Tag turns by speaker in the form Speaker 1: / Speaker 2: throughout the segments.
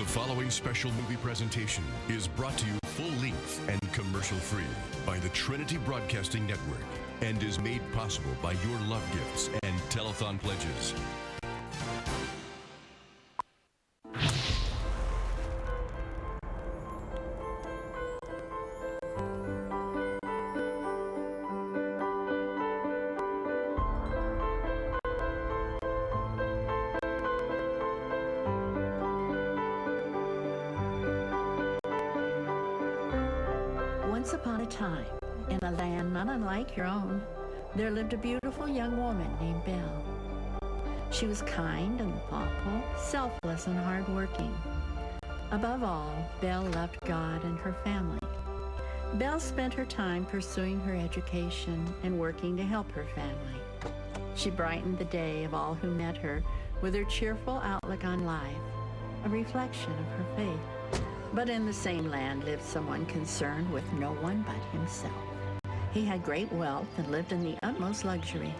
Speaker 1: The following special movie presentation is brought to you full-length and commercial-free by the Trinity Broadcasting Network and is made possible by your love gifts and telethon pledges.
Speaker 2: Once upon a time, in a land not unlike your own, there lived a beautiful young woman named Belle. She was kind and thoughtful, selfless and hardworking. Above all, Belle loved God and her family. Belle spent her time pursuing her education and working to help her family. She brightened the day of all who met her with her cheerful outlook on life, a reflection of her faith. But in the same land lived someone concerned with no one but himself. He had great wealth and lived in the utmost luxury,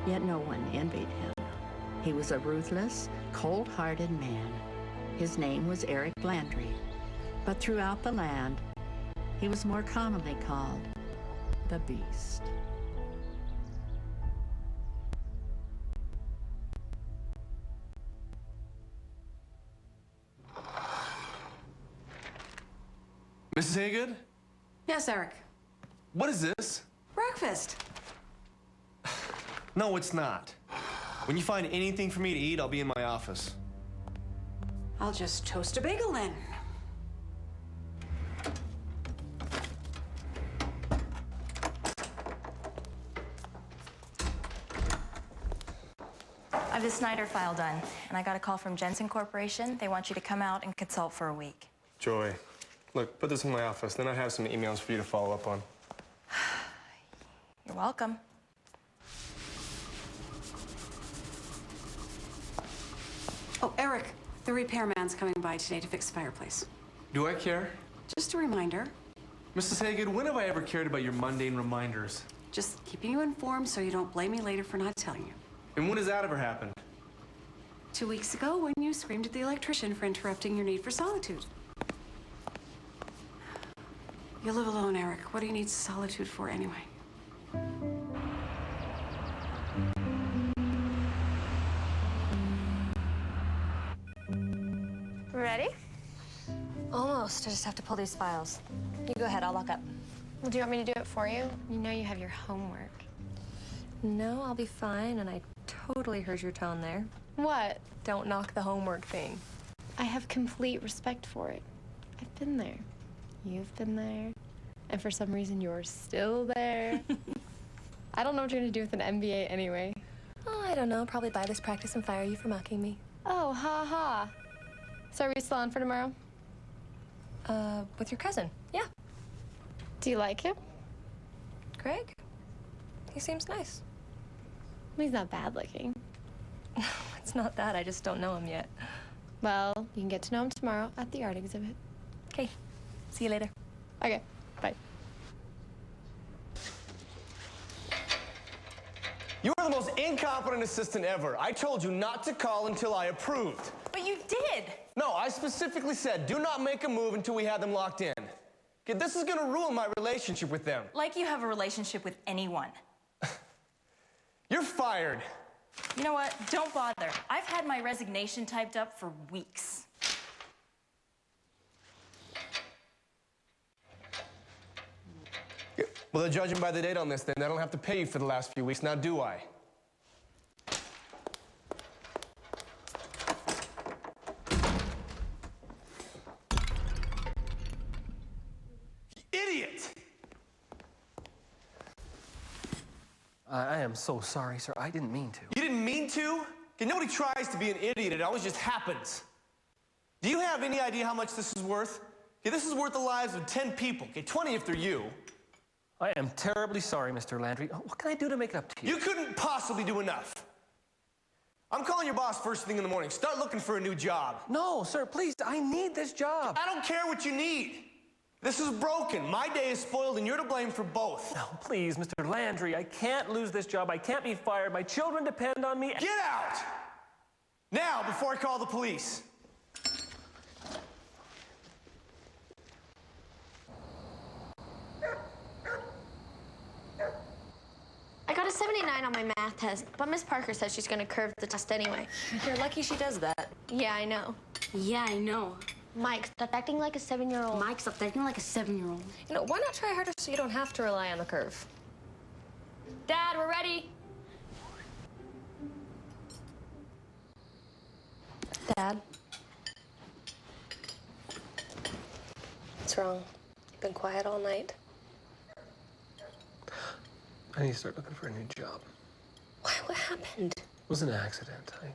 Speaker 2: yet no one envied him. He was a ruthless, cold-hearted man. His name was Eric Landry, but throughout the land, he was more commonly called the Beast.
Speaker 3: Mrs. Haygood?
Speaker 4: Yes, Eric.
Speaker 3: What is this?
Speaker 4: Breakfast.
Speaker 3: No, it's not. When you find anything for me to eat, I'll be in my office.
Speaker 4: I'll just toast a bagel then.
Speaker 5: I have the Snyder file done, and I got a call from Jensen Corporation. They want you to come out and consult for a week.
Speaker 3: Joy, look, put this in my office. Then I have some emails for you to follow up on.
Speaker 5: You're welcome.
Speaker 4: Oh, Eric, the repairman's coming by today to fix the fireplace.
Speaker 3: Do I care?
Speaker 4: Just a reminder.
Speaker 3: Mrs. Haygood, when have I ever cared about your mundane reminders?
Speaker 4: Just keeping you informed so you don't blame me later for not telling you.
Speaker 3: And when has that ever happened?
Speaker 4: 2 weeks ago, when you screamed at the electrician for interrupting your need for solitude. You live alone, Eric. What do you need solitude for anyway?
Speaker 5: Ready? Almost. I just have to pull these files. You go ahead. I'll lock up.
Speaker 6: Well, do you want me to do it for you? You know you have your homework.
Speaker 7: No, I'll be fine, and I totally heard your tone there.
Speaker 6: What?
Speaker 7: Don't knock the homework thing.
Speaker 6: I have complete respect for it. I've been there. You've been there. And for some reason, you're still there. I don't know what you're gonna do with an MBA anyway.
Speaker 7: Oh, I don't know. Probably buy this practice and fire you for mocking me.
Speaker 6: Oh, ha ha. So are we still on for tomorrow?
Speaker 7: With your cousin. Yeah.
Speaker 6: Do you like him?
Speaker 7: Craig? He seems nice.
Speaker 6: He's not bad looking.
Speaker 7: It's not that. I just don't know him yet.
Speaker 6: Well, you can get to know him tomorrow at the art exhibit.
Speaker 7: Okay. See you later.
Speaker 6: Okay, bye.
Speaker 3: You are the most incompetent assistant ever. I told you not to call until I approved.
Speaker 5: But you did!
Speaker 3: No, I specifically said do not make a move until we have them locked in. Okay, this is gonna ruin my relationship with them.
Speaker 5: Like you have a relationship with anyone.
Speaker 3: You're fired.
Speaker 5: You know what? Don't bother. I've had my resignation typed up for weeks.
Speaker 3: Well, judging by the date on this, then I don't have to pay you for the last few weeks, now do I? Idiot!
Speaker 8: I am so sorry, sir. I didn't mean to.
Speaker 3: You didn't mean to? Okay, nobody tries to be an idiot. It always just happens. Do you have any idea how much this is worth? Okay, this is worth the lives of 10 people. Okay, 20 if they're you.
Speaker 8: I am terribly sorry, Mr. Landry. What can I do to make it up to you?
Speaker 3: You couldn't possibly do enough. I'm calling your boss first thing in the morning. Start looking for a new job.
Speaker 8: No, sir, please. I need this job.
Speaker 3: I don't care what you need. This is broken. My day is spoiled, and you're to blame for both.
Speaker 8: No, please, Mr. Landry. I can't lose this job. I can't be fired. My children depend on me.
Speaker 3: Get out! Now, before I call the police.
Speaker 9: a 79 on my math test, but Miss Parker says she's gonna curve the test anyway.
Speaker 7: You're lucky she does that.
Speaker 9: Yeah, I know.
Speaker 4: Yeah, I know.
Speaker 9: Mike, stop acting like a 7-year-old.
Speaker 4: Mike, stop acting like a 7-year-old.
Speaker 7: You know, why not try harder so you don't have to rely on the curve? Dad, we're ready. Dad? What's wrong? You've been quiet all night.
Speaker 8: I need to start looking for a new job.
Speaker 7: Why? What happened?
Speaker 8: It was an accident. I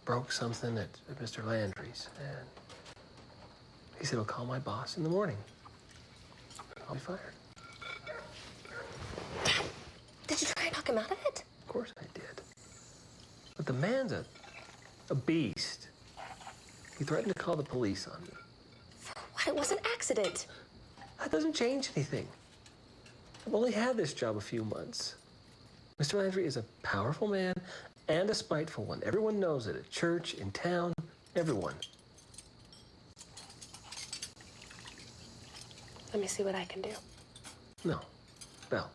Speaker 8: broke something at Mr. Landry's, and he said he'll call my boss in the morning. I'll be fired.
Speaker 7: Did you try and knock him out of it?
Speaker 8: Of course I did. But the man's a beast. He threatened to call the police on me.
Speaker 7: What? It was an accident.
Speaker 8: That doesn't change anything. I've only had this job a few months. Mr. Landry is a powerful man and a spiteful one. Everyone knows it at church, in town, everyone.
Speaker 7: Let me see what I can do.
Speaker 8: No, Belle.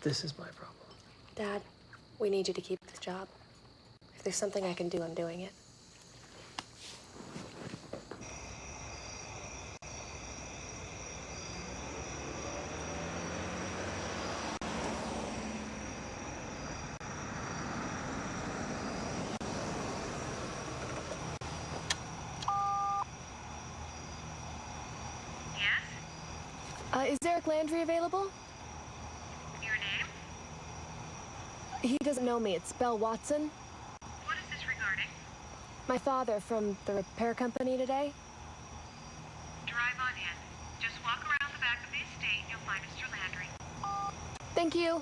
Speaker 8: This is my problem.
Speaker 7: Dad, we need you to keep this job. If there's something I can do, I'm doing it.
Speaker 6: Is Eric Landry available?
Speaker 10: Your name?
Speaker 6: He doesn't know me. It's Belle Watson.
Speaker 10: What is this regarding?
Speaker 6: My father from the repair company today.
Speaker 10: Drive on in. Just walk around the back of the estate and you'll find Mr. Landry.
Speaker 6: Thank you.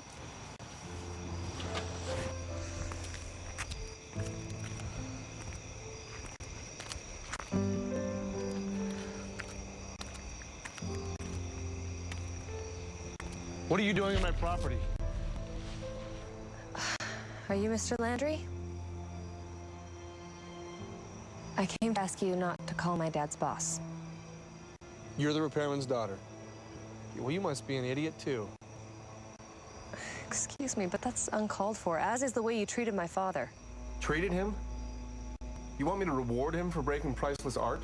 Speaker 3: What are you doing on my property?
Speaker 7: Are you Mr. Landry? I came to ask you not to call my dad's boss.
Speaker 3: You're the repairman's daughter. Well, you must be an idiot, too.
Speaker 7: Excuse me, but that's uncalled for, as is the way you treated my father.
Speaker 3: Treated him? You want me to reward him for breaking priceless art?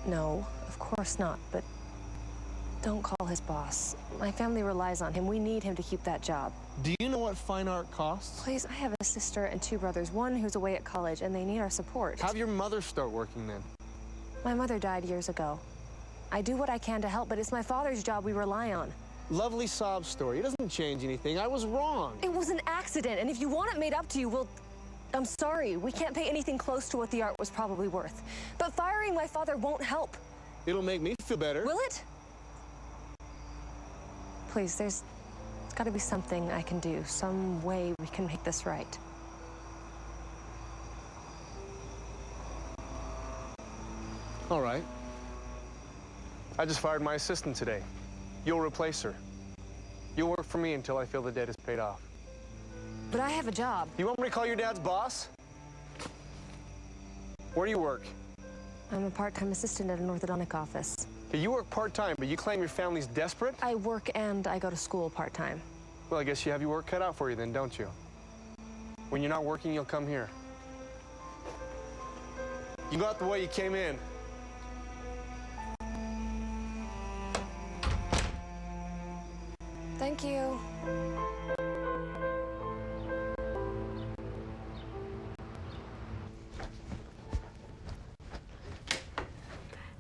Speaker 7: No, of course not, but don't call his boss. My family relies on him. We need him to keep that job.
Speaker 3: Do you know what fine art costs?
Speaker 7: Please, I have a sister and 2 brothers, one who's away at college, and they need our support.
Speaker 3: Have your mother start working then.
Speaker 7: My mother died years ago. I do what I can to help, but it's my father's job we rely on.
Speaker 3: Lovely sob story. It doesn't change anything. I was wrong.
Speaker 7: It was an accident, and if you want it made up to you, well, I'm sorry. We can't pay anything close to what the art was probably worth. But firing my father won't help.
Speaker 3: It'll make me feel better.
Speaker 7: Will it? Please, there's got to be something I can do, some way we can make this right.
Speaker 3: All right. I just fired my assistant today. You'll replace her. You'll work for me until I feel the debt is paid off.
Speaker 7: But I have a job.
Speaker 3: You want me to call your dad's boss? Where do you work?
Speaker 7: I'm a part-time assistant at an orthodontic office.
Speaker 3: Okay, you work part-time, but you claim your family's desperate?
Speaker 7: I work and I go to school part-time.
Speaker 3: Well, I guess you have your work cut out for you then, don't you? When you're not working, you'll come here. You go out the way you came in.
Speaker 7: Thank you.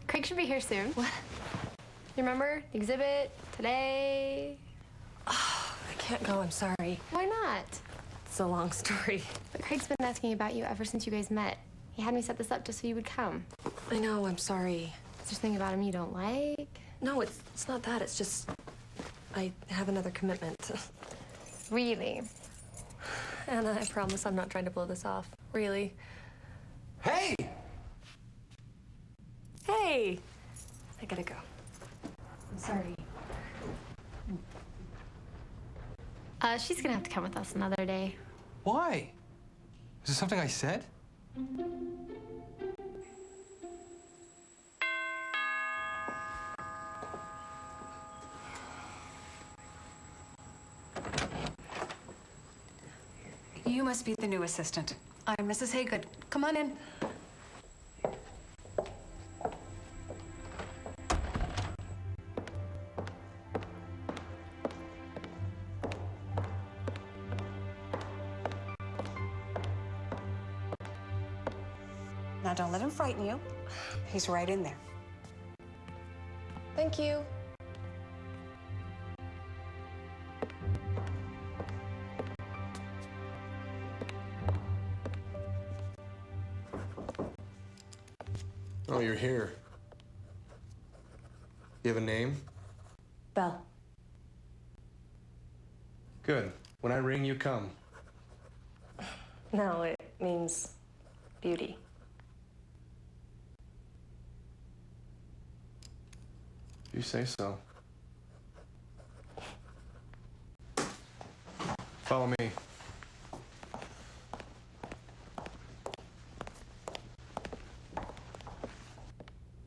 Speaker 6: Craig should be here soon. What? You remember the exhibit today?
Speaker 7: Oh, I can't go, I'm sorry.
Speaker 6: Why not?
Speaker 7: It's a long story.
Speaker 6: But Craig's been asking about you ever since you guys met. He had me set this up just so you would come.
Speaker 7: I know, I'm sorry.
Speaker 6: Is there something about him you don't like?
Speaker 7: No, it's not that. It's just I have another commitment.
Speaker 6: Really?
Speaker 7: Anna, I promise I'm not trying to blow this off. Really.
Speaker 3: Hey!
Speaker 7: Hey! I gotta go. I'm sorry.
Speaker 6: She's gonna have to come with us another day.
Speaker 11: Why? Is there something I said?
Speaker 4: you must be the new assistant. I'm Mrs. Haygood. Come on in.
Speaker 12: Now, don't let him frighten you. He's right in there.
Speaker 6: Thank you.
Speaker 3: Oh, you're here. You have a name?
Speaker 5: Belle.
Speaker 3: Good. When I ring, you come.
Speaker 5: No, it means beauty.
Speaker 3: You say so. Follow me.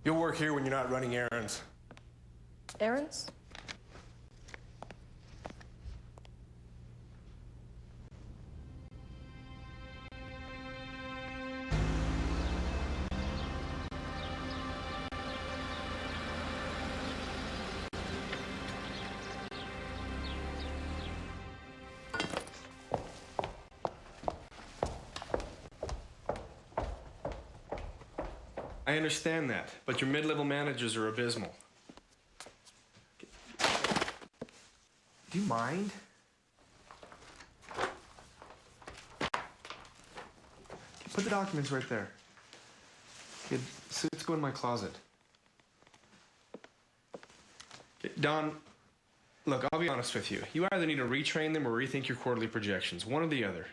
Speaker 3: You'll work here when you're not running errands.
Speaker 5: Errands?
Speaker 3: I understand that, but your mid-level managers are abysmal. Do you mind? Put the documents right there. Kid, suits go in my closet. Don, look, I'll be honest with you. You either need to retrain them or rethink your quarterly projections. One or the other.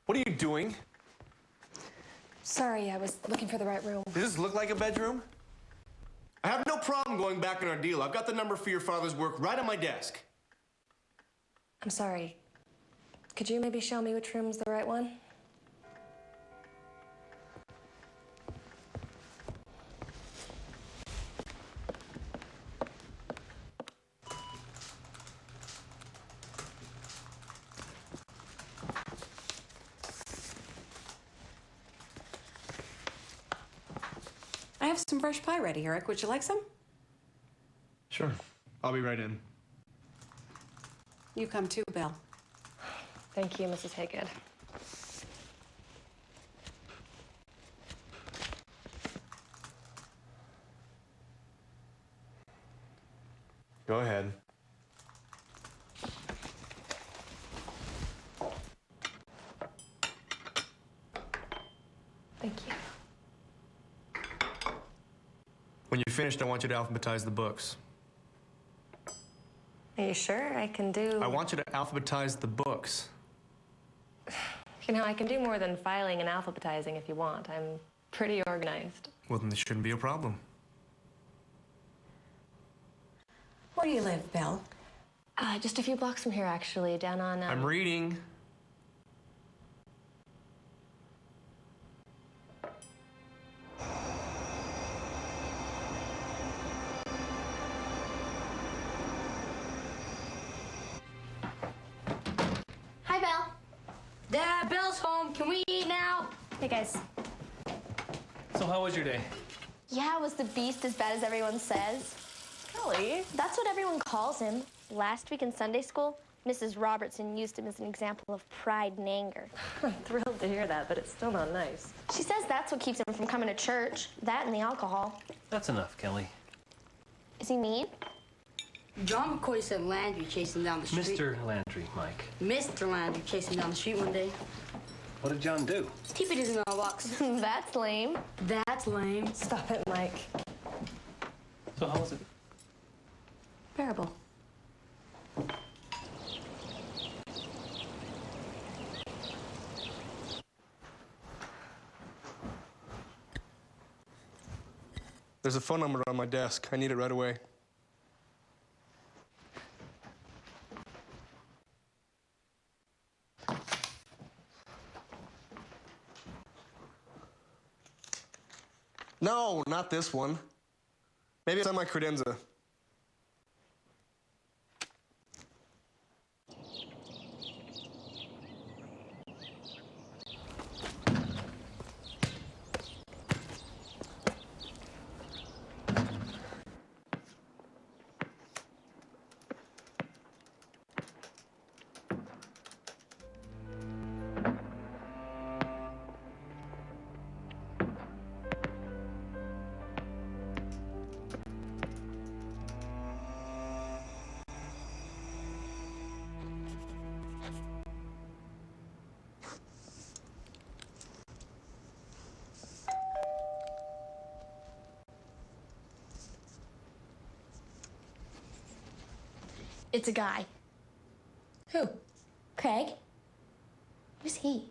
Speaker 3: What are you doing?
Speaker 5: Sorry, I was looking for the right room.
Speaker 3: Does this look like a bedroom? I have no problem going back on our deal. I've got the number for your father's work right on my desk.
Speaker 5: I'm sorry. Could you maybe show me which room's the right one?
Speaker 12: I have some fresh pie ready, Eric. Would you like some?
Speaker 3: Sure. I'll be right in.
Speaker 12: You come too, Belle.
Speaker 5: Thank you, Mrs. Haygood.
Speaker 3: Go ahead.
Speaker 5: Thank you.
Speaker 3: When you're finished, I want you to alphabetize the books.
Speaker 5: Are you sure? I can do...
Speaker 3: I want you to alphabetize the books.
Speaker 5: You know, I can do more than filing and alphabetizing if you want. I'm pretty organized.
Speaker 3: Well, then this shouldn't be a problem.
Speaker 12: Where do you live, Belle?
Speaker 5: Just a few blocks from here, actually, down on...
Speaker 3: I'm reading.
Speaker 9: Hi, Belle.
Speaker 13: Dad, Belle's home. Can we eat now?
Speaker 9: Hey, guys.
Speaker 8: So how was your day?
Speaker 9: Yeah, was the Beast as bad as everyone says?
Speaker 5: Really?
Speaker 9: That's what everyone calls him. Last week in Sunday school, Mrs. Robertson used him as an example of pride and anger.
Speaker 5: I'm thrilled to hear that, but it's still not nice.
Speaker 9: She says that's what keeps him from coming to church, that and the alcohol.
Speaker 8: That's enough, Kelly.
Speaker 9: Is he mean?
Speaker 13: John McCoy said Landry chased him down the street.
Speaker 8: Mr. Landry, Mike.
Speaker 13: Mr. Landry chased him down the street one day.
Speaker 8: What did John do?
Speaker 13: He put his mailbox.
Speaker 9: That's lame.
Speaker 13: That's lame.
Speaker 5: Stop it, Mike.
Speaker 11: So how was it?
Speaker 5: Bearable.
Speaker 3: There's a phone number on my desk. I need it right away. No, not this one. Maybe it's on my credenza.
Speaker 9: It's a guy.
Speaker 5: Who?
Speaker 9: Craig? Who's he?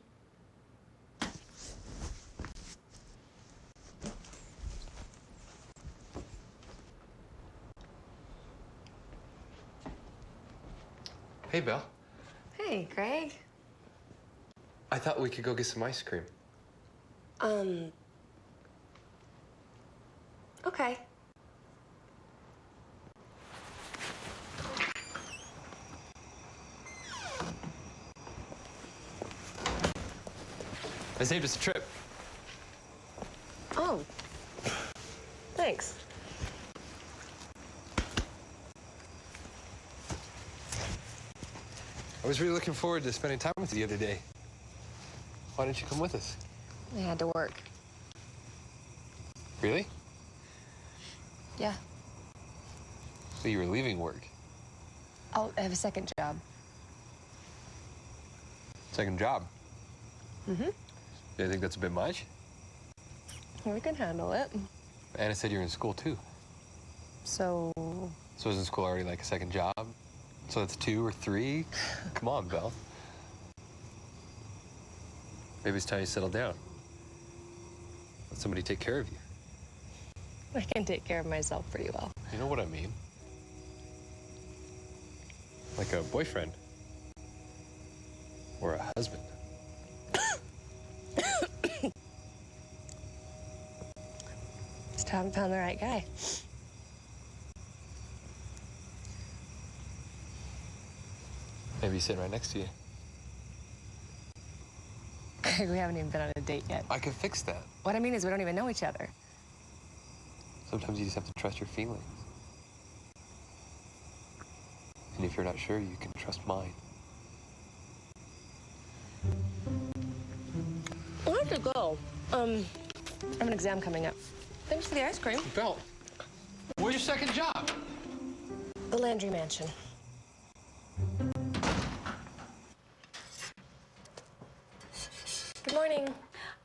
Speaker 11: Hey, Belle.
Speaker 5: Hey, Greg.
Speaker 11: I thought we could go get some ice cream.
Speaker 5: Okay.
Speaker 11: I saved us a trip.
Speaker 5: Oh. Thanks.
Speaker 11: I was really looking forward to spending time with you the other day. Why didn't you come with us?
Speaker 5: I had to work.
Speaker 11: Really?
Speaker 5: Yeah.
Speaker 11: So you were leaving work?
Speaker 5: Oh, I have a second job.
Speaker 11: Second job?
Speaker 5: Mm-hmm.
Speaker 11: Do you think that's a bit much?
Speaker 5: We can handle it.
Speaker 11: Anna said you're in school too.
Speaker 5: So
Speaker 11: isn't school already like a second job? So that's 2 or 3? Come on, Belle. Maybe it's time you settle down. Let somebody take care of you.
Speaker 5: I can take care of myself pretty well.
Speaker 11: You know what I mean? Like a boyfriend. Or a husband.
Speaker 5: Just haven't found the right guy.
Speaker 11: Maybe he's sitting right next to you.
Speaker 5: We haven't even been on a date yet.
Speaker 11: I can fix that.
Speaker 5: What I mean is we don't even know each other.
Speaker 11: Sometimes you just have to trust your feelings. And if you're not sure, you can trust mine.
Speaker 5: I have to go. I have an exam coming up. Thanks for the ice cream.
Speaker 11: Belle, where's your second job?
Speaker 5: The Landry Mansion. Good morning.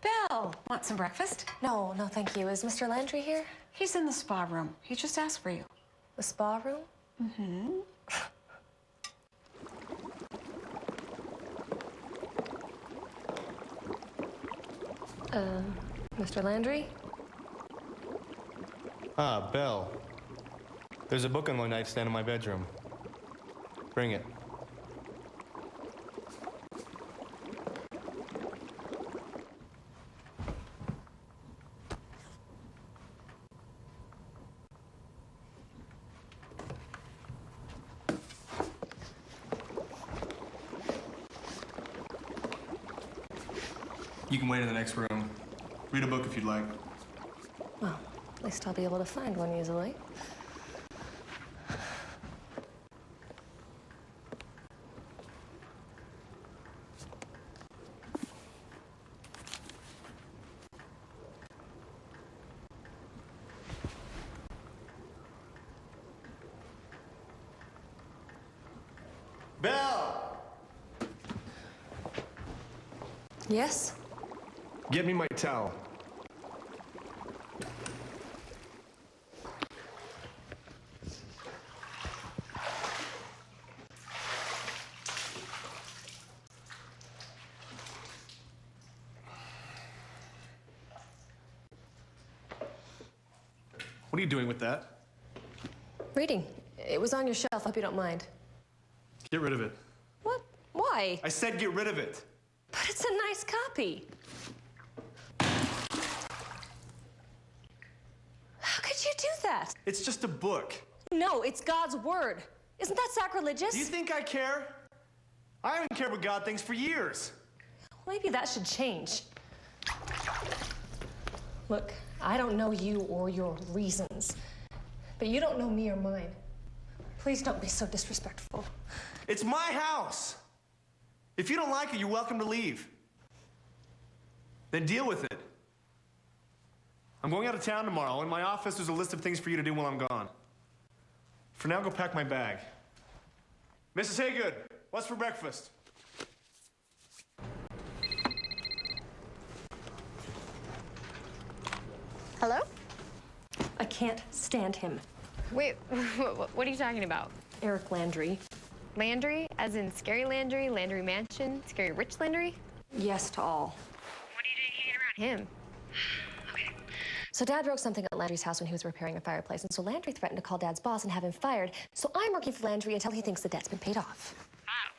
Speaker 4: Belle, want some breakfast?
Speaker 5: No, thank you. Is Mr. Landry here?
Speaker 4: He's in the spa room. He just asked for you.
Speaker 5: The spa room?
Speaker 4: Mm-hmm.
Speaker 5: Mr. Landry?
Speaker 3: Ah, Belle. There's a book on my nightstand in my bedroom. Bring it. You can wait in the next room. Read a book if you'd like.
Speaker 5: Well, at least I'll be able to find one easily.
Speaker 3: Belle!
Speaker 5: Yes?
Speaker 3: Get me my towel. What are you doing with that?
Speaker 5: Reading. It was on your shelf. Hope you don't mind.
Speaker 3: Get rid of it.
Speaker 5: What? Why?
Speaker 3: I said get rid of it.
Speaker 5: But it's a nice copy. How could you do that?
Speaker 3: It's just a book.
Speaker 5: No, it's God's word. Isn't that sacrilegious?
Speaker 3: Do you think I care? I haven't cared what God thinks for years.
Speaker 5: Maybe that should change. Look, I don't know you or your reasons, but you don't know me or mine. Please don't be so disrespectful.
Speaker 3: It's my house. If you don't like it, you're welcome to leave. Then deal with it. I'm going out of town tomorrow. In my office, there's a list of things for you to do while I'm gone. For now, go pack my bag. Mrs. Haygood, what's for breakfast?
Speaker 6: Hello?
Speaker 5: I can't stand him.
Speaker 6: Wait, what are you talking about?
Speaker 5: Eric Landry.
Speaker 6: Landry? As in Scary Landry, Landry Mansion, Scary Rich Landry?
Speaker 5: Yes to all.
Speaker 10: What are you doing hanging around?
Speaker 6: Him.
Speaker 10: Okay.
Speaker 5: So Dad broke something at Landry's house when he was repairing a fireplace, and so Landry threatened to call Dad's boss and have him fired. So I'm working for Landry until he thinks the debt's been paid off.
Speaker 10: Wow.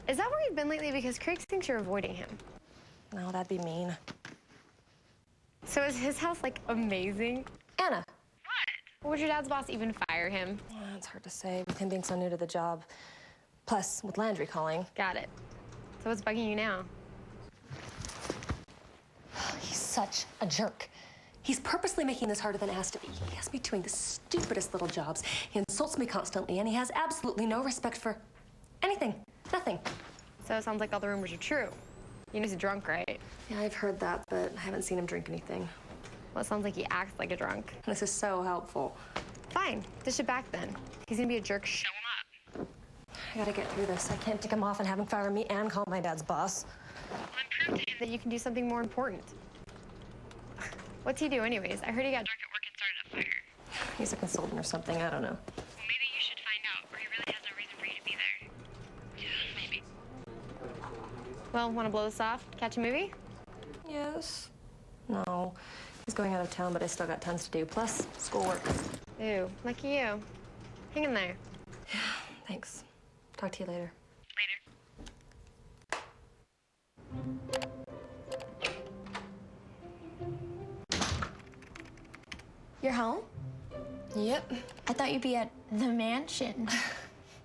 Speaker 6: Is that where you've been lately? Because Craig thinks you're avoiding him.
Speaker 5: No, that'd be mean.
Speaker 6: So is his house, like, amazing?
Speaker 5: Anna.
Speaker 6: What? Would your dad's boss even fire him?
Speaker 5: It's hard to say with him being so new to the job. Plus, with Landry calling.
Speaker 6: Got it. So what's bugging you now?
Speaker 5: He's such a jerk. He's purposely making this harder than it has to be. He has me doing the stupidest little jobs. He insults me constantly, and he has absolutely no respect for anything. Nothing.
Speaker 6: So it sounds like all the rumors are true. You know he's a drunk, right?
Speaker 5: Yeah, I've heard that, but I haven't seen him drink anything.
Speaker 6: Well, it sounds like he acts like a drunk.
Speaker 5: This is so helpful.
Speaker 6: Fine. Dish it back then. He's gonna be a jerk.
Speaker 10: Show him up.
Speaker 5: I gotta get through this. I can't tick him off and have him fire me and call my dad's boss.
Speaker 10: Well, then prove to him
Speaker 6: That you can do something more important. What's he do anyways? I heard he got
Speaker 10: drunk at work and started a fire.
Speaker 5: He's a consultant or something. I don't know.
Speaker 10: Well, maybe you should find out, or he really has no reason for you to be there. Yeah, maybe.
Speaker 6: Well, wanna blow this off? Catch a movie?
Speaker 5: Yes. No. He's going out of town, but I still got tons to do. Plus, schoolwork.
Speaker 6: Ooh, lucky you. Hang in there.
Speaker 5: Thanks. Talk to you later.
Speaker 9: You're home?
Speaker 5: Yep.
Speaker 9: I thought you'd be at the mansion.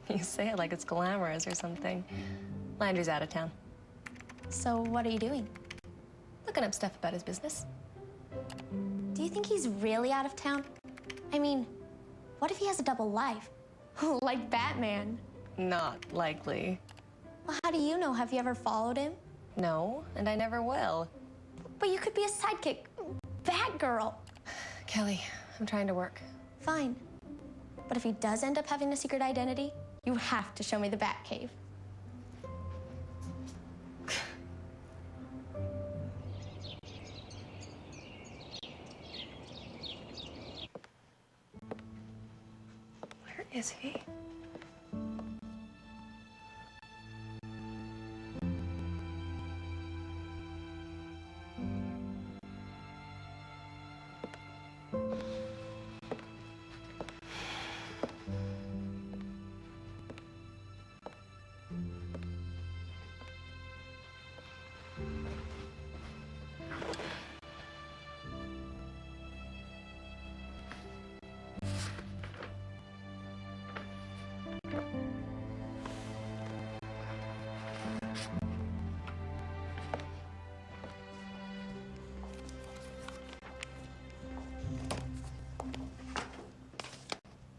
Speaker 5: You say it like it's glamorous or something. Landry's out of town.
Speaker 9: So what are you doing?
Speaker 5: Looking up stuff about his business.
Speaker 9: Do you think he's really out of town? I mean, what if he has a double life? Like Batman.
Speaker 5: Not likely.
Speaker 9: Well, how do you know? Have you ever followed him?
Speaker 5: No, and I never will.
Speaker 9: But you could be a sidekick. Batgirl.
Speaker 5: Kelly, I'm trying to work.
Speaker 9: Fine. But if he does end up having a secret identity, you have to show me the Batcave.
Speaker 5: Where is he?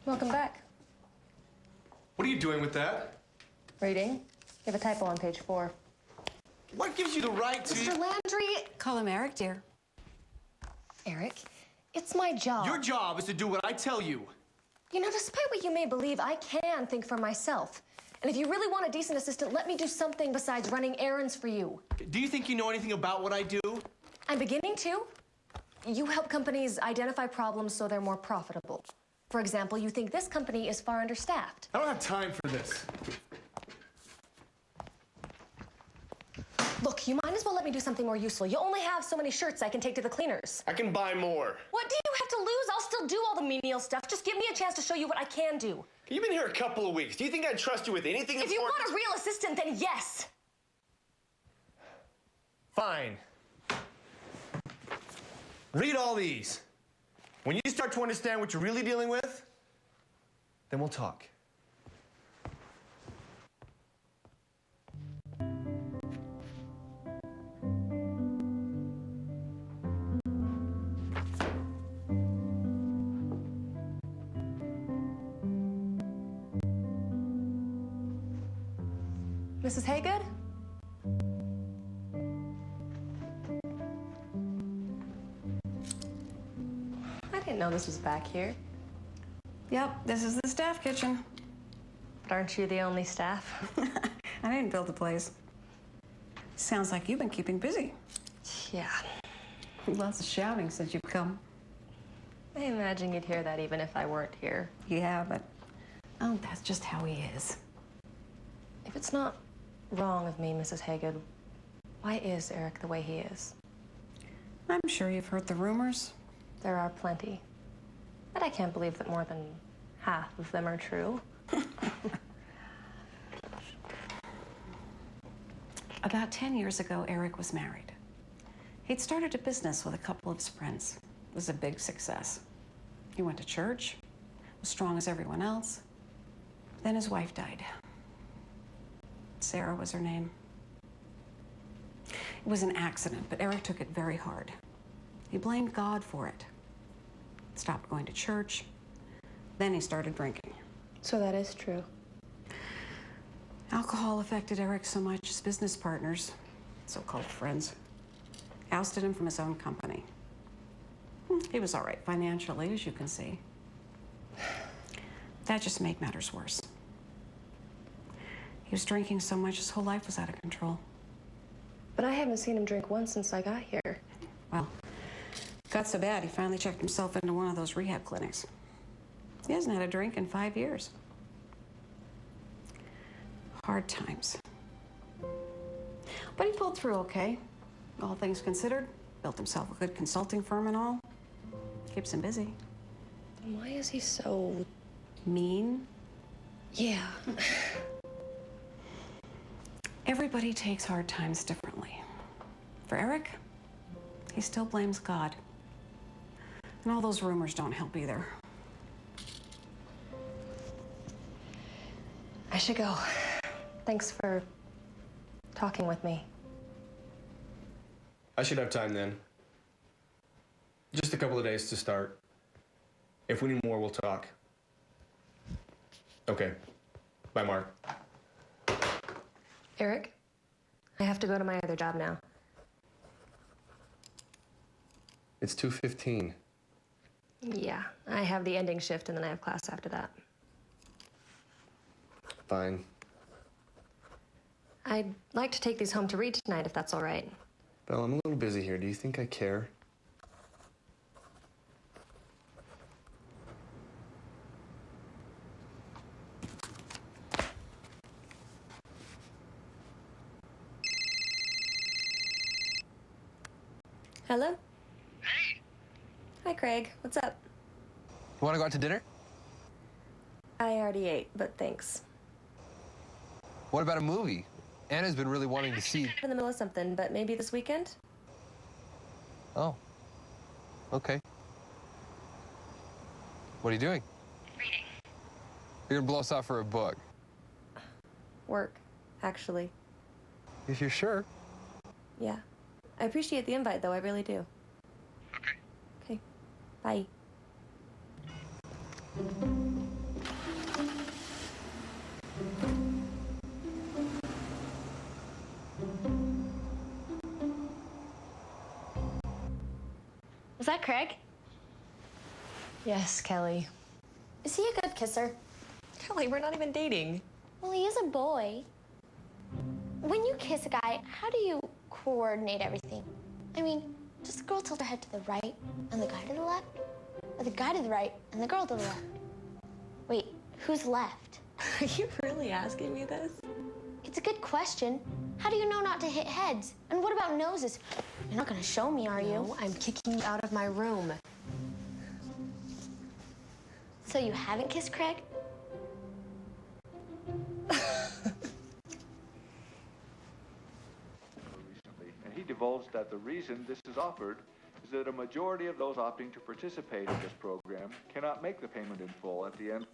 Speaker 5: Welcome back.
Speaker 3: What are you doing with that?
Speaker 5: Reading. You have a typo on page 4.
Speaker 3: What gives you the right to...
Speaker 12: Mr. Landry! Call him Eric, dear.
Speaker 5: Eric, it's my job.
Speaker 3: Your job is to do what I tell you.
Speaker 5: You know, despite what you may believe, I can think for myself. And if you really want a decent assistant, let me do something besides running errands for you.
Speaker 3: Do you think you know anything about what I do?
Speaker 5: I'm beginning to. You help companies identify problems so they're more profitable. For example, you think this company is far understaffed.
Speaker 3: I don't have time for this.
Speaker 5: Look, Look, you might as well let me do something more useful. You only have so many shirts I can take to the cleaners.
Speaker 3: I can buy more.
Speaker 5: What do you have to lose? I'll still do all the menial stuff. Just give me a chance to show you what I can do.
Speaker 3: You've been here a couple of weeks. Do you think I'd trust you with anything important?
Speaker 5: If you want a real assistant, then yes.
Speaker 3: Fine. Read all these. When you start to understand what you're really dealing with, then we'll talk.
Speaker 5: Mrs. Haygood? I didn't know this was back here.
Speaker 12: Yep, this is the staff kitchen.
Speaker 5: But aren't you the only staff?
Speaker 12: I didn't build the place. Sounds like you've been keeping busy.
Speaker 5: Yeah.
Speaker 12: Lots of shouting since you've come.
Speaker 5: I imagine you'd hear that even if I weren't here.
Speaker 12: Yeah, but oh, that's just how he is.
Speaker 5: If it's not wrong of me, Mrs. Haygood, why is Eric the way he is?
Speaker 12: I'm sure you've heard the rumors.
Speaker 5: There are plenty. But I can't believe that more than half of them are true.
Speaker 12: About 10 years ago, Eric was married. He'd started a business with a couple of his friends. It was a big success. He went to church, was strong as everyone else. Then his wife died. Sarah was her name. It was an accident, but Eric took it very hard. He blamed God for it. Stopped going to church. Then he started drinking.
Speaker 5: So that is true.
Speaker 12: Alcohol affected Eric so much, his business partners, so-called friends, ousted him from his own company. He was all right financially, as you can see. That just made matters worse. He was drinking so much, his whole life was out of control.
Speaker 5: But I haven't seen him drink once since I got here.
Speaker 12: Well, got so bad, he finally checked himself into one of those rehab clinics. He hasn't had a drink in 5 years. Hard times. But he pulled through okay. All things considered, built himself a good consulting firm and all. Keeps him busy.
Speaker 5: Why is he so
Speaker 12: mean?
Speaker 5: Yeah.
Speaker 12: Everybody takes hard times differently. For Eric, he still blames God. And all those rumors don't help either.
Speaker 5: I should go. Thanks for talking with me.
Speaker 3: I should have time then. Just a couple of days to start. If we need more, we'll talk. Okay. Bye, Mark.
Speaker 5: Eric, I have to go to my other job now.
Speaker 3: It's 2:15.
Speaker 5: Yeah, I have the ending shift and then I have class after that.
Speaker 3: Fine.
Speaker 5: I'd like to take these home to read tonight, if that's all right.
Speaker 3: Belle, I'm a little busy here. Do you think I care?
Speaker 5: Hello? Hey. Hi, Craig. What's up?
Speaker 11: You want to go out to dinner?
Speaker 5: I already ate, but thanks.
Speaker 11: What about a movie? Anna's been really wanting to see.
Speaker 5: I'm in the middle of something, but maybe this weekend?
Speaker 11: Oh. Okay. What are you doing?
Speaker 9: Reading.
Speaker 11: You're gonna blow us off for a book.
Speaker 5: Work, actually.
Speaker 11: If you're sure.
Speaker 5: Yeah. I appreciate the invite, though. I really do.
Speaker 9: Okay.
Speaker 5: Okay. Bye.
Speaker 9: Was that Craig?
Speaker 5: Yes, Kelly.
Speaker 9: Is he a good kisser?
Speaker 5: Kelly, we're not even dating.
Speaker 9: Well, he is a boy. When you kiss a guy, how do you coordinate everything? I mean, does the girl tilt her head to the right and the guy to the left? Or the guy to the right and the girl to the left? Wait, who's left?
Speaker 5: Are you really asking me this?
Speaker 9: It's a good question. How do you know not to hit heads? And what about noses? You're not gonna show me, are you?
Speaker 5: No, I'm kicking you out of my room.
Speaker 9: So you haven't kissed Craig?
Speaker 14: And he divulged that the reason this is offered is that a majority of those opting to participate in this program cannot make the payment in full at the end.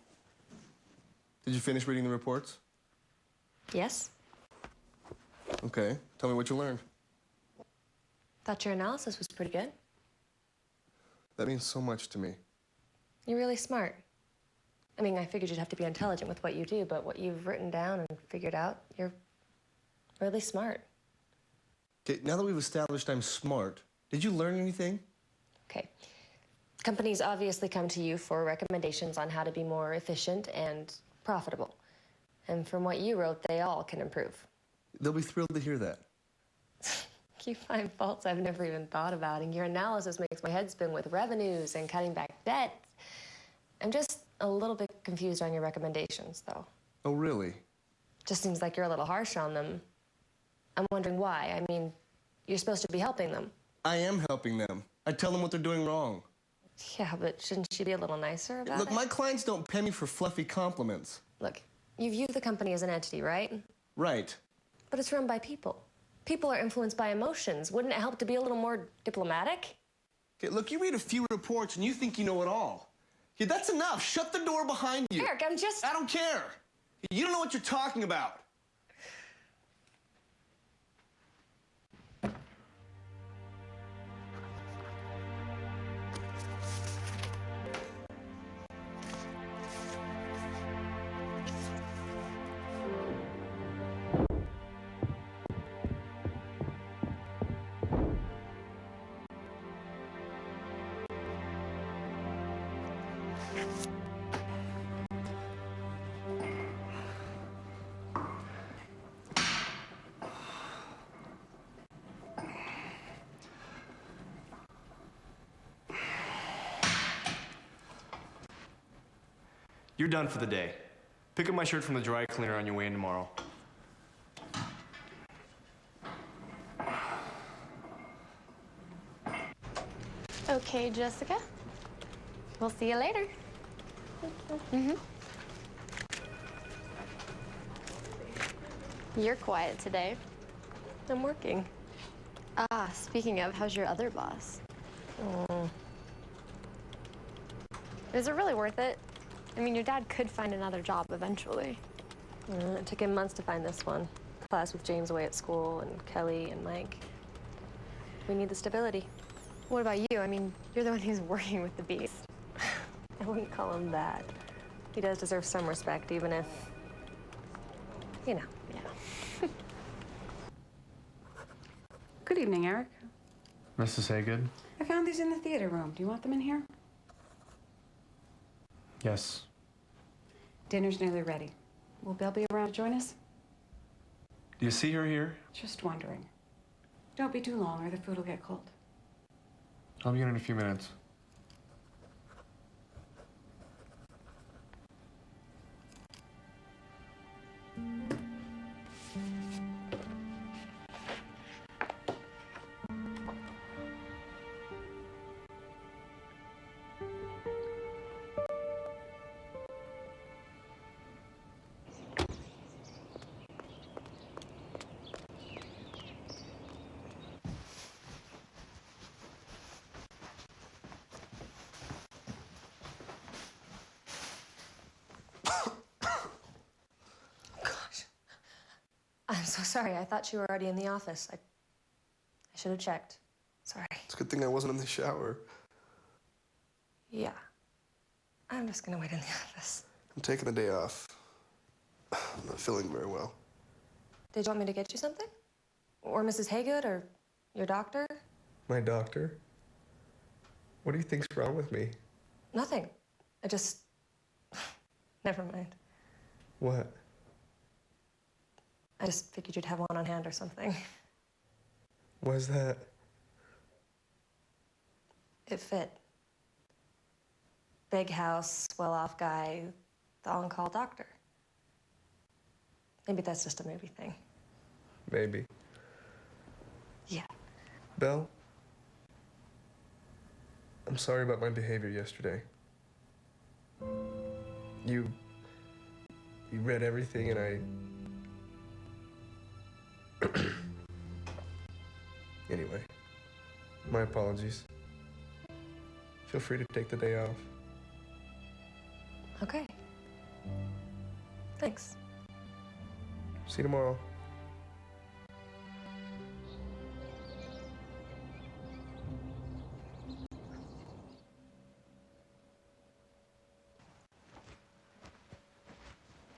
Speaker 3: Did you finish reading the reports?
Speaker 5: Yes?
Speaker 3: Okay. Tell me what you learned.
Speaker 5: Thought your analysis was pretty good.
Speaker 3: That means so much to me.
Speaker 5: You're really smart. I mean, I figured you'd have to be intelligent with what you do, but what you've written down and figured out, you're really smart.
Speaker 3: Okay, now that we've established I'm smart, did you learn anything?
Speaker 5: Okay. Companies obviously come to you for recommendations on how to be more efficient and profitable. And from what you wrote, they all can improve.
Speaker 3: They'll be thrilled to hear that.
Speaker 5: You find faults I've never even thought about, and your analysis makes my head spin with revenues and cutting back debt. I'm just a little bit confused on your recommendations, though.
Speaker 3: Oh, really?
Speaker 5: Just seems like you're a little harsh on them. I'm wondering why. I mean, you're supposed to be helping them.
Speaker 3: I am helping them. I tell them what they're doing wrong.
Speaker 5: Yeah, but shouldn't she be a little nicer about
Speaker 3: Look,
Speaker 5: it?
Speaker 3: my clients don't pay me for fluffy compliments.
Speaker 5: Look, you view the company as an entity, right?
Speaker 3: Right.
Speaker 5: But it's run by people. People are influenced by emotions. Wouldn't it help to be a little more diplomatic?
Speaker 3: Okay, look, you read a few reports and you think you know it all. Yeah, that's enough. Shut the door behind you.
Speaker 5: Eric, I'm just...
Speaker 3: I don't care. You don't know what you're talking about. You're done for the day. Pick up my shirt from the dry cleaner on your way in tomorrow.
Speaker 6: Okay, Jessica. We'll see you later. You're quiet today.
Speaker 5: I'm working.
Speaker 6: Ah, speaking of, how's your other boss?
Speaker 5: Oh.
Speaker 6: Is it really worth it? I mean, your dad could find another job eventually.
Speaker 5: It took him months to find this one. Class with James away at school, and Kelly and Mike. We need the stability.
Speaker 6: What about you? I mean, you're the one who's working with the Beast.
Speaker 5: I wouldn't call him that. He does deserve some respect, even if, you know.
Speaker 6: Yeah.
Speaker 12: Good evening, Eric.
Speaker 3: Mrs. Haygood?
Speaker 12: I found these in the theater room. Do you want them in here?
Speaker 3: Yes.
Speaker 12: Dinner's nearly ready. Will Belle be around to join us?
Speaker 3: Do you see her here?
Speaker 12: Just wondering. Don't be too long or the food will get cold.
Speaker 3: I'll be in a few minutes.
Speaker 5: I'm so sorry. I thought you were already in the office. I should have checked. Sorry.
Speaker 3: It's a good thing I wasn't in the shower.
Speaker 5: Yeah. I'm just gonna wait in the office.
Speaker 3: I'm taking the day off. I'm not feeling very well.
Speaker 5: Did you want me to get you something? Or Mrs. Haygood, or your doctor?
Speaker 3: My doctor? What do you think's wrong with me?
Speaker 5: Nothing. I just... Never mind.
Speaker 3: What?
Speaker 5: I just figured you'd have one on hand or something.
Speaker 3: Why's that?
Speaker 5: It fit. Big house, well-off guy, the on-call doctor.
Speaker 7: Maybe that's just a movie thing.
Speaker 8: Maybe.
Speaker 7: Yeah.
Speaker 8: Belle, I'm sorry about my behavior yesterday. You read everything and Anyway, my apologies. Feel free to take the day off.
Speaker 7: Okay. Thanks.
Speaker 8: See you tomorrow.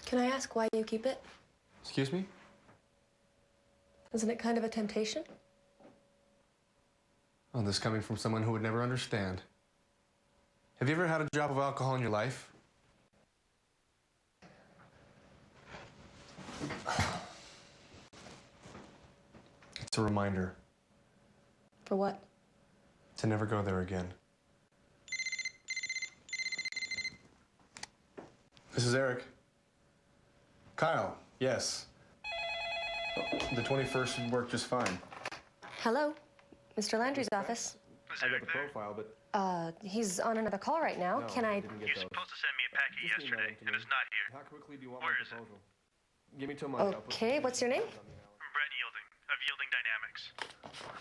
Speaker 7: Can I ask why you keep it?
Speaker 8: Excuse me?
Speaker 7: Isn't it kind of a temptation?
Speaker 8: Oh, this coming from someone who would never understand. Have you ever had a drop of alcohol in your life? It's a reminder
Speaker 7: For what?
Speaker 8: to never go there again. This is Eric. Kyle, yes. The 21st should work just fine.
Speaker 7: Hello? Mr. Landry's office.
Speaker 8: I got the profile, but...
Speaker 7: He's on another call right now.
Speaker 8: No,
Speaker 7: Can I...
Speaker 8: You're
Speaker 15: supposed to send me a packet yesterday, and it's not here.
Speaker 8: How quickly do you want
Speaker 15: Where
Speaker 8: my
Speaker 15: is it?
Speaker 8: proposal? Give me till Monday. I'll put
Speaker 7: Okay, what's your name?
Speaker 15: I'm Brett Yielding, of Yielding Dynamics.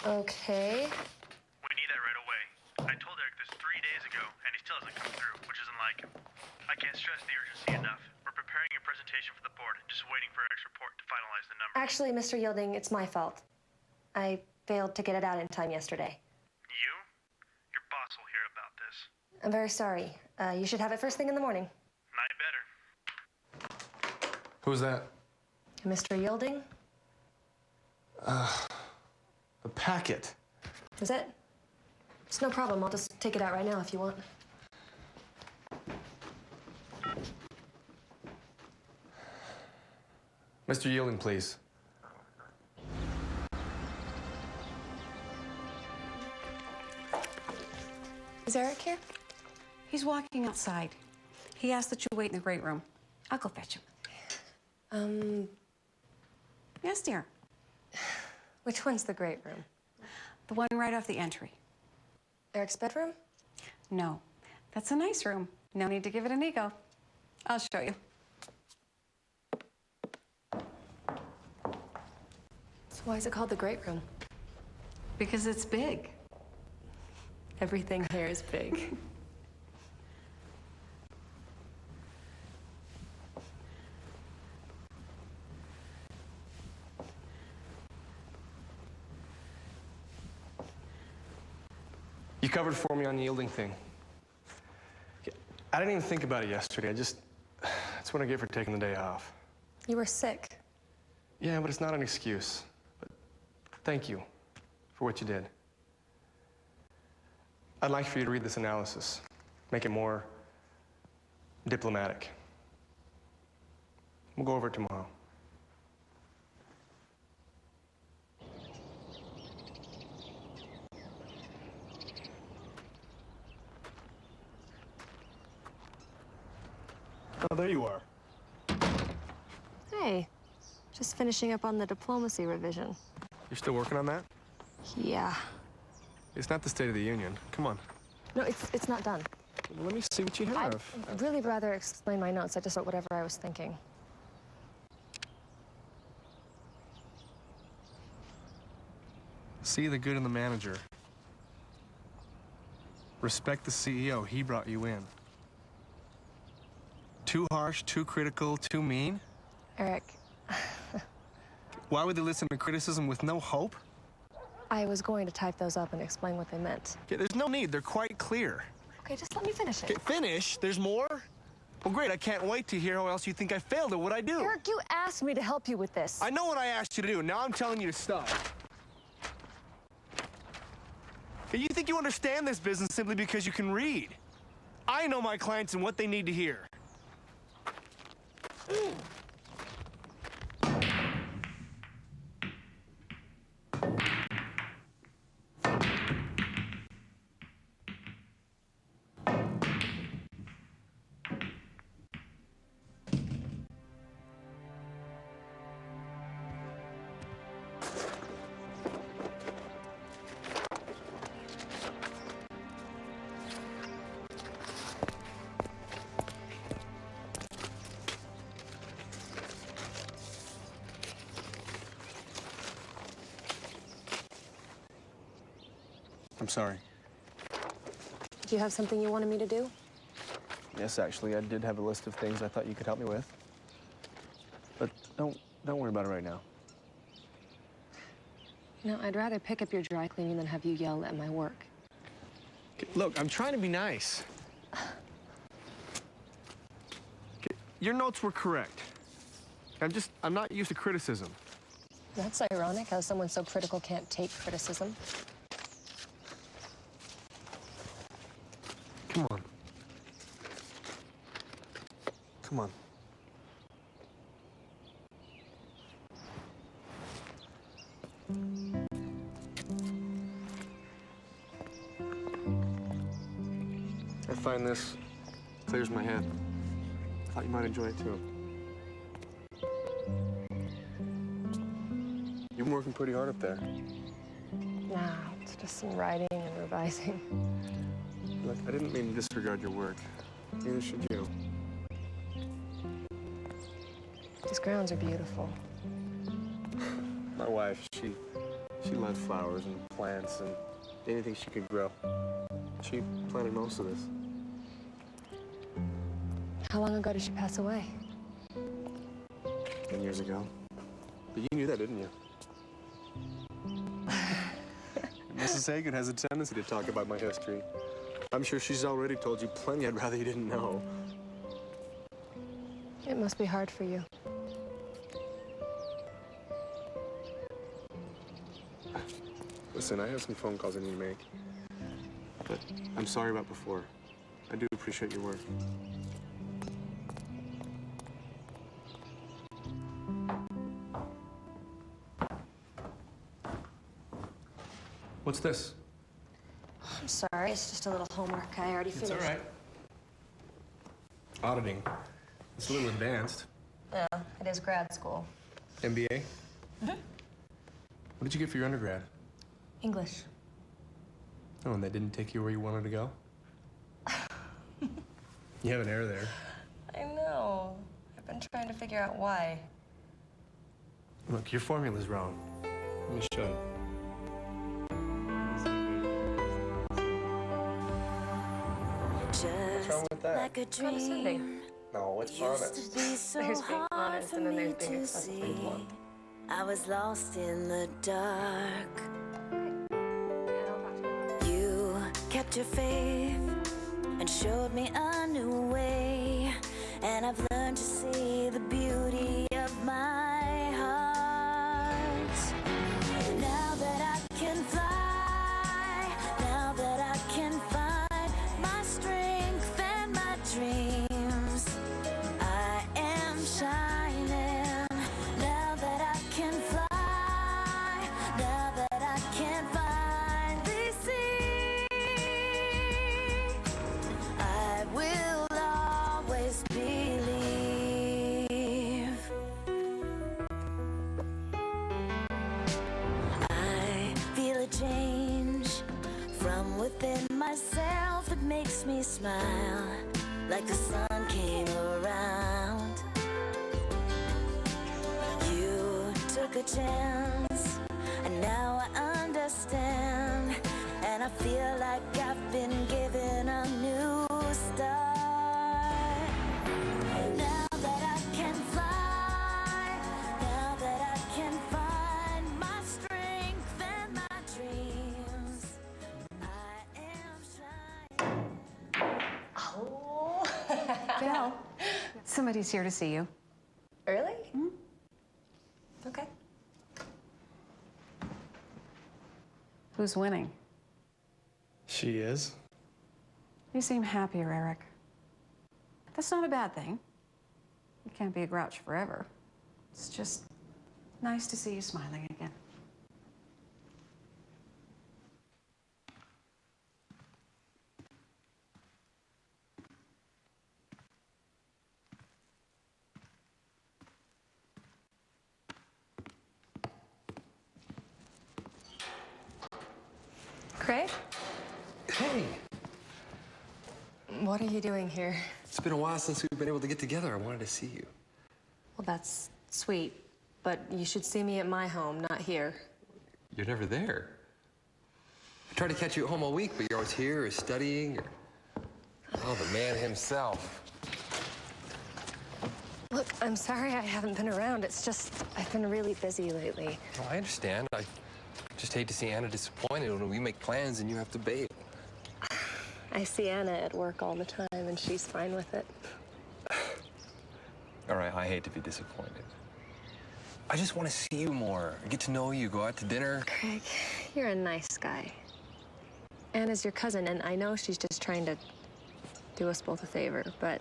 Speaker 7: Okay.
Speaker 15: We need that right away. I told Eric this 3 days ago, and he still hasn't come through, which isn't like him. I can't stress the urgency enough. We're preparing a presentation for the board, just waiting for Eric's report to finalize the numbers.
Speaker 7: Actually, Mr. Yielding, it's my fault. I failed to get it out in time yesterday.
Speaker 15: You? Your boss will hear about this.
Speaker 7: I'm very sorry. You should have it first thing in the morning.
Speaker 15: Night better.
Speaker 8: Who's that?
Speaker 7: Mr. Yielding?
Speaker 8: The packet.
Speaker 7: Is it? It's no problem. I'll just take it out right now if you want.
Speaker 8: Mr. Yielding, please.
Speaker 12: Is Eric here? He's walking outside. He asked that you wait in the great room. I'll go fetch him. Yes, dear.
Speaker 7: Which one's the great room?
Speaker 12: The one right off the entry.
Speaker 7: Eric's bedroom?
Speaker 12: No, that's a nice room. No need to give it an ego. I'll show you.
Speaker 7: So why is it called the great room?
Speaker 12: Because it's big.
Speaker 7: Everything here is big.
Speaker 8: You covered for me on the Yielding thing. I didn't even think about it yesterday. That's what I get for taking the day off.
Speaker 7: You were sick.
Speaker 8: Yeah, but it's not an excuse. But thank you for what you did. I'd like for you to read this analysis. Make it more diplomatic. We'll go over it tomorrow.
Speaker 3: Oh, there you are.
Speaker 7: Hey, just finishing up on the diplomacy revision.
Speaker 8: You're still working on that?
Speaker 7: Yeah.
Speaker 8: It's not the State of the Union. Come on.
Speaker 7: No, it's not done.
Speaker 8: Well, let me see what you have.
Speaker 7: I'd really rather explain my notes. I just wrote whatever I was thinking.
Speaker 8: See the good in the manager. Respect the CEO. He brought you in. Too harsh, too critical, too mean?
Speaker 7: Eric,
Speaker 8: Why would they listen to criticism with no hope?
Speaker 7: I was going to type those up and explain what they meant.
Speaker 8: Okay, there's no need. They're quite clear.
Speaker 7: Okay, just let me finish it.
Speaker 8: Okay, finish? There's more? Well, great. I can't wait to hear how else you think I failed at what I do.
Speaker 7: Eric, you asked me to help you with this.
Speaker 8: I know what I asked you to do. Now I'm telling you to stop. You think you understand this business simply because you can read. I know my clients and what they need to hear.
Speaker 16: I'm sorry.
Speaker 7: Do you have something you wanted me to do?
Speaker 16: Yes, actually, I did have a list of things I thought you could help me with. But don't worry about it right now.
Speaker 7: No, I'd rather pick up your dry cleaning than have you yell at my work.
Speaker 16: Look, I'm trying to be nice. Your notes were correct. I'm not used to criticism.
Speaker 7: That's ironic, how someone so critical can't take criticism.
Speaker 16: Come on. Come on. I find this clears my head. I thought you might enjoy it too. You've been working pretty hard up there.
Speaker 7: Nah, it's just some writing and revising.
Speaker 16: Look, I didn't mean to disregard your work. Neither should you.
Speaker 7: These grounds are beautiful.
Speaker 16: My wife, she loved flowers and plants and anything she could grow. She planted most of this.
Speaker 7: How long ago did she pass away?
Speaker 16: 10 years ago. But you knew that, didn't you? Mrs. Hagan has a tendency to talk about my history. I'm sure she's already told you plenty I'd rather you didn't know.
Speaker 7: It must be hard for you.
Speaker 16: Listen, I have some phone calls I need to make. But I'm sorry about before. I do appreciate your work. What's this?
Speaker 7: I'm sorry, it's just a little homework. I already finished.
Speaker 16: It's all right. Auditing. It's a little advanced.
Speaker 7: Yeah, it is grad school.
Speaker 16: MBA?
Speaker 7: Mm-hmm.
Speaker 16: What did you get for your undergrad?
Speaker 7: English.
Speaker 16: Oh, and that didn't take you where you wanted to go? You have an error there.
Speaker 7: I know. I've been trying to figure out why.
Speaker 16: Look, your formula's wrong. Let me show you. What's wrong with that?
Speaker 7: Like a dream.
Speaker 16: No, it's honest.
Speaker 7: There's being honest and then there's being excessively blunt.
Speaker 17: I was lost in the dark. You kept your faith and showed me a new way. And I've learned to see the beauty of my heart. Now that I can fly, now that I can find my strength and my dreams, I am shining. Now that I can fly, now that I can finally see, I will always believe. I feel a change from within myself. It makes me smile like the sun came around. You took a chance, and now I understand. And I feel like I've been given a new start. Now that I can fly, now that I can find my strength and my dreams, I am shining.
Speaker 12: Oh. Belle, somebody's here to see you.
Speaker 7: Really? Okay.
Speaker 12: Who's winning?
Speaker 16: She is?
Speaker 12: You seem happier, Eric. That's not a bad thing. You can't be a grouch forever. It's just nice to see you smiling again.
Speaker 5: What are you doing here?
Speaker 11: It's been a while since we've been able to get together. I wanted to see you.
Speaker 5: Well, that's sweet, but you should see me at my home, not here.
Speaker 11: You're never there. I try to catch you at home all week, but you're always here or studying. Or... Oh, the man himself.
Speaker 5: Look, I'm sorry I haven't been around. It's just, I've been really busy lately.
Speaker 11: Oh, I understand. I just hate to see Anna disappointed when we make plans and you have to bail.
Speaker 5: I see Anna at work all the time, and she's fine with it.
Speaker 11: All right, I hate to be disappointed. I just want to see you more, get to know you, go out to dinner.
Speaker 5: Craig, you're a nice guy. Anna's your cousin, and I know she's just trying to do us both a favor, but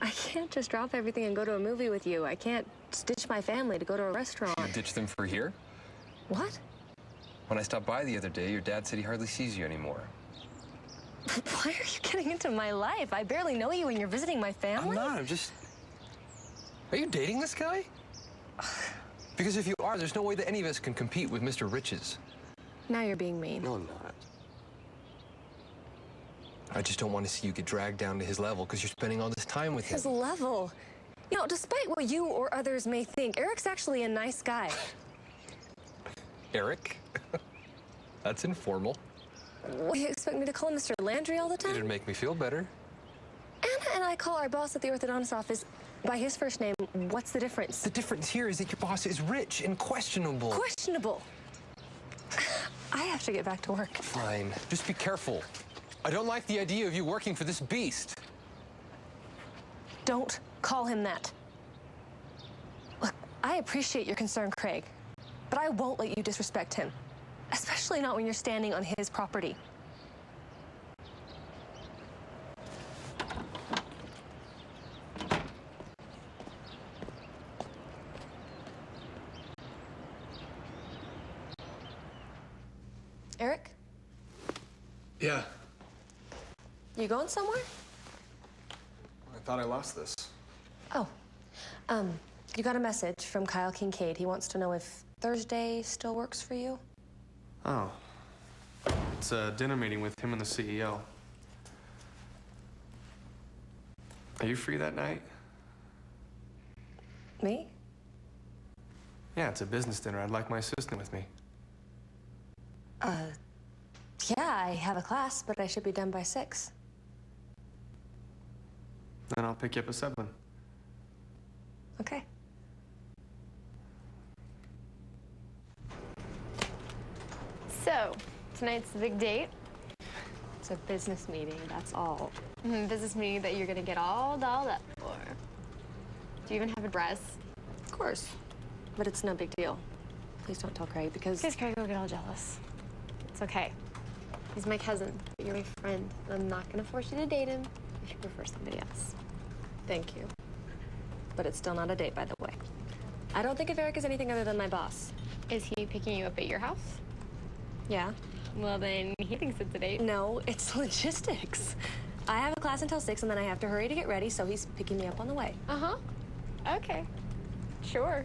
Speaker 5: I can't just drop everything and go to a movie with you. I can't ditch my family to go to a restaurant.
Speaker 11: You ditch them for here?
Speaker 5: What?
Speaker 11: When I stopped by the other day, your dad said he hardly sees you anymore.
Speaker 5: Why are you getting into my life? I barely know you and you're visiting my family?
Speaker 11: I'm not, I'm just... Are you dating this guy? Because if you are, there's no way that any of us can compete with Mr. Riches.
Speaker 5: Now you're being mean.
Speaker 11: No, I'm not. I just don't want to see you get dragged down to his level because you're spending all this time with him.
Speaker 5: His level? You know, despite what you or others may think, Eric's actually a nice guy.
Speaker 11: Eric? That's informal.
Speaker 5: What, you expect me to call him Mr. Landry all the time?
Speaker 11: It'd make me feel better.
Speaker 5: Anna and I call our boss at the orthodontist office by his first name. What's the difference?
Speaker 11: The difference here is that your boss is rich and questionable.
Speaker 5: Questionable? I have to get back to work.
Speaker 11: Fine. Just be careful. I don't like the idea of you working for this beast.
Speaker 5: Don't call him that. Look, I appreciate your concern, Craig, but I won't let you disrespect him, especially not when you're standing on his property. Eric?
Speaker 16: Yeah.
Speaker 5: You going somewhere?
Speaker 16: I thought I lost this.
Speaker 5: Oh, you got a message from Kyle Kincaid. He wants to know if Thursday still works for you.
Speaker 3: Oh. It's a dinner meeting with him and the CEO. Are you free that night?
Speaker 5: Me?
Speaker 3: Yeah, it's a business dinner. I'd like my assistant with me.
Speaker 5: Yeah, I have a class, but I should be done by 6.
Speaker 3: Then I'll pick you up at 7.
Speaker 5: Okay.
Speaker 6: So, tonight's the big date. It's a business meeting, that's all. Business meeting that you're gonna get all dolled up for. Do you even have a dress?
Speaker 5: Of course. But it's no big deal. Please don't tell Craig because...
Speaker 6: Because Craig will get all jealous. It's okay. He's my cousin, but you're my friend. I'm not gonna force you to date him if you prefer somebody else.
Speaker 5: Thank you. But it's still not a date, by the way. I don't think of Eric as anything other than my boss.
Speaker 6: Is he picking you up at your house?
Speaker 5: Yeah.
Speaker 6: Well, then he thinks it's a date.
Speaker 5: No, it's logistics. I have a class until 6, and then I have to hurry to get ready, so he's picking me up on the way.
Speaker 6: Uh-huh. Okay. Sure.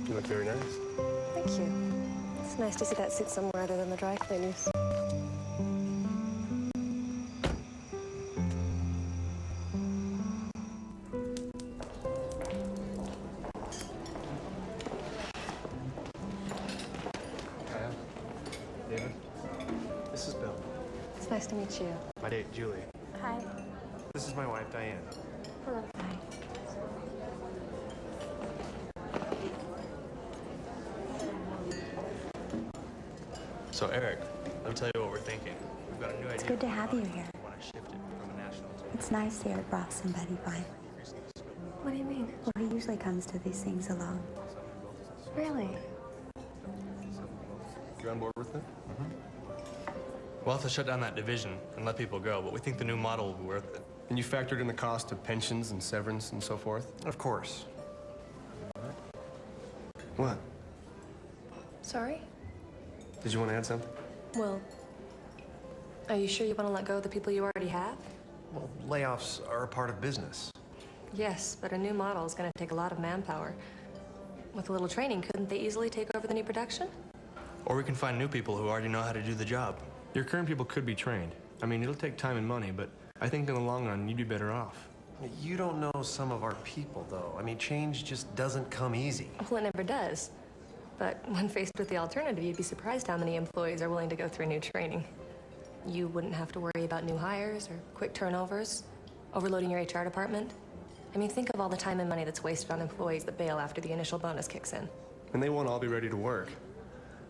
Speaker 16: You look very nice.
Speaker 5: Thank you. It's nice to see that suit somewhere other than the dry cleaners.
Speaker 3: Kyle? David? This is Bill.
Speaker 5: It's nice to meet you.
Speaker 3: My date, Julie.
Speaker 5: Hi.
Speaker 3: This is my wife, Diane.
Speaker 5: Hello. Hi.
Speaker 3: So, Eric, let me tell you what we're thinking. We've got a new idea.
Speaker 18: It's good to have you here.
Speaker 3: We want to shift it from a national to
Speaker 18: It's nice Eric brought somebody by.
Speaker 5: What do you mean?
Speaker 18: Well, he usually comes to these things alone.
Speaker 5: Really?
Speaker 16: You on board with it?
Speaker 3: We'll have to shut down that division and let people go, but we think the new model will be worth it.
Speaker 16: And you factored in the cost of pensions and severance and so forth?
Speaker 3: Of course.
Speaker 16: What?
Speaker 5: Sorry?
Speaker 16: Did you want to add something?
Speaker 5: Well, are you sure you want to let go of the people you already have?
Speaker 19: Well, layoffs are a part of business.
Speaker 5: Yes, but a new model is going to take a lot of manpower. With a little training, couldn't they easily take over the new production?
Speaker 19: Or we can find new people who already know how to do the job.
Speaker 16: Your current people could be trained. I mean, it'll take time and money, but I think in the long run, you'd be better off.
Speaker 19: You don't know some of our people, though. I mean, change just doesn't come easy.
Speaker 5: Well, it never does. But when faced with the alternative, you'd be surprised how many employees are willing to go through new training. You wouldn't have to worry about new hires or quick turnovers, overloading your HR department. I mean, think of all the time and money that's wasted on employees that bail after the initial bonus kicks in.
Speaker 16: And they won't all be ready to work.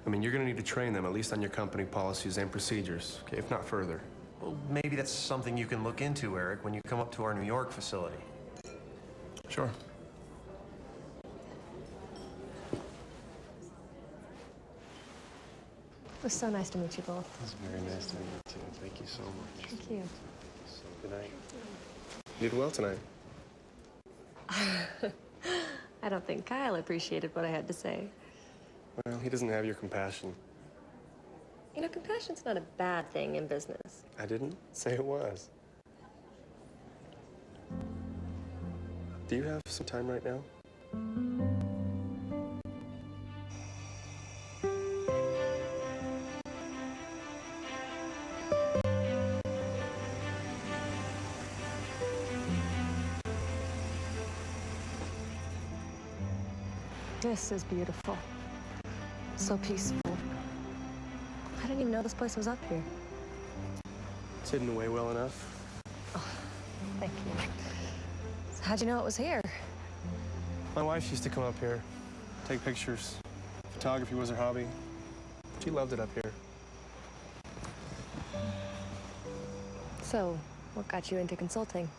Speaker 16: I mean, you're going to need to train them, at least on your company policies and procedures, okay, if not further.
Speaker 19: Well, maybe that's something you can look into, Eric, when you come up to our New York facility.
Speaker 16: Sure.
Speaker 5: It was so nice to meet you both.
Speaker 16: It's very nice to meet you, too. Thank you so much.
Speaker 5: Thank you.
Speaker 16: Good night. You did well tonight.
Speaker 5: I don't think Kyle appreciated what I had to say.
Speaker 16: Well, he doesn't have your compassion.
Speaker 5: You know, compassion's not a bad thing in business.
Speaker 16: I didn't say it was. Do you have some time right now?
Speaker 5: This is beautiful. So peaceful. I didn't even know this place was up here.
Speaker 16: It's hidden away well enough.
Speaker 5: Oh, thank you. So how'd you know it was here?
Speaker 16: My wife used to come up here, take pictures. Photography was her hobby. She loved it up here.
Speaker 5: So, what got you into consulting?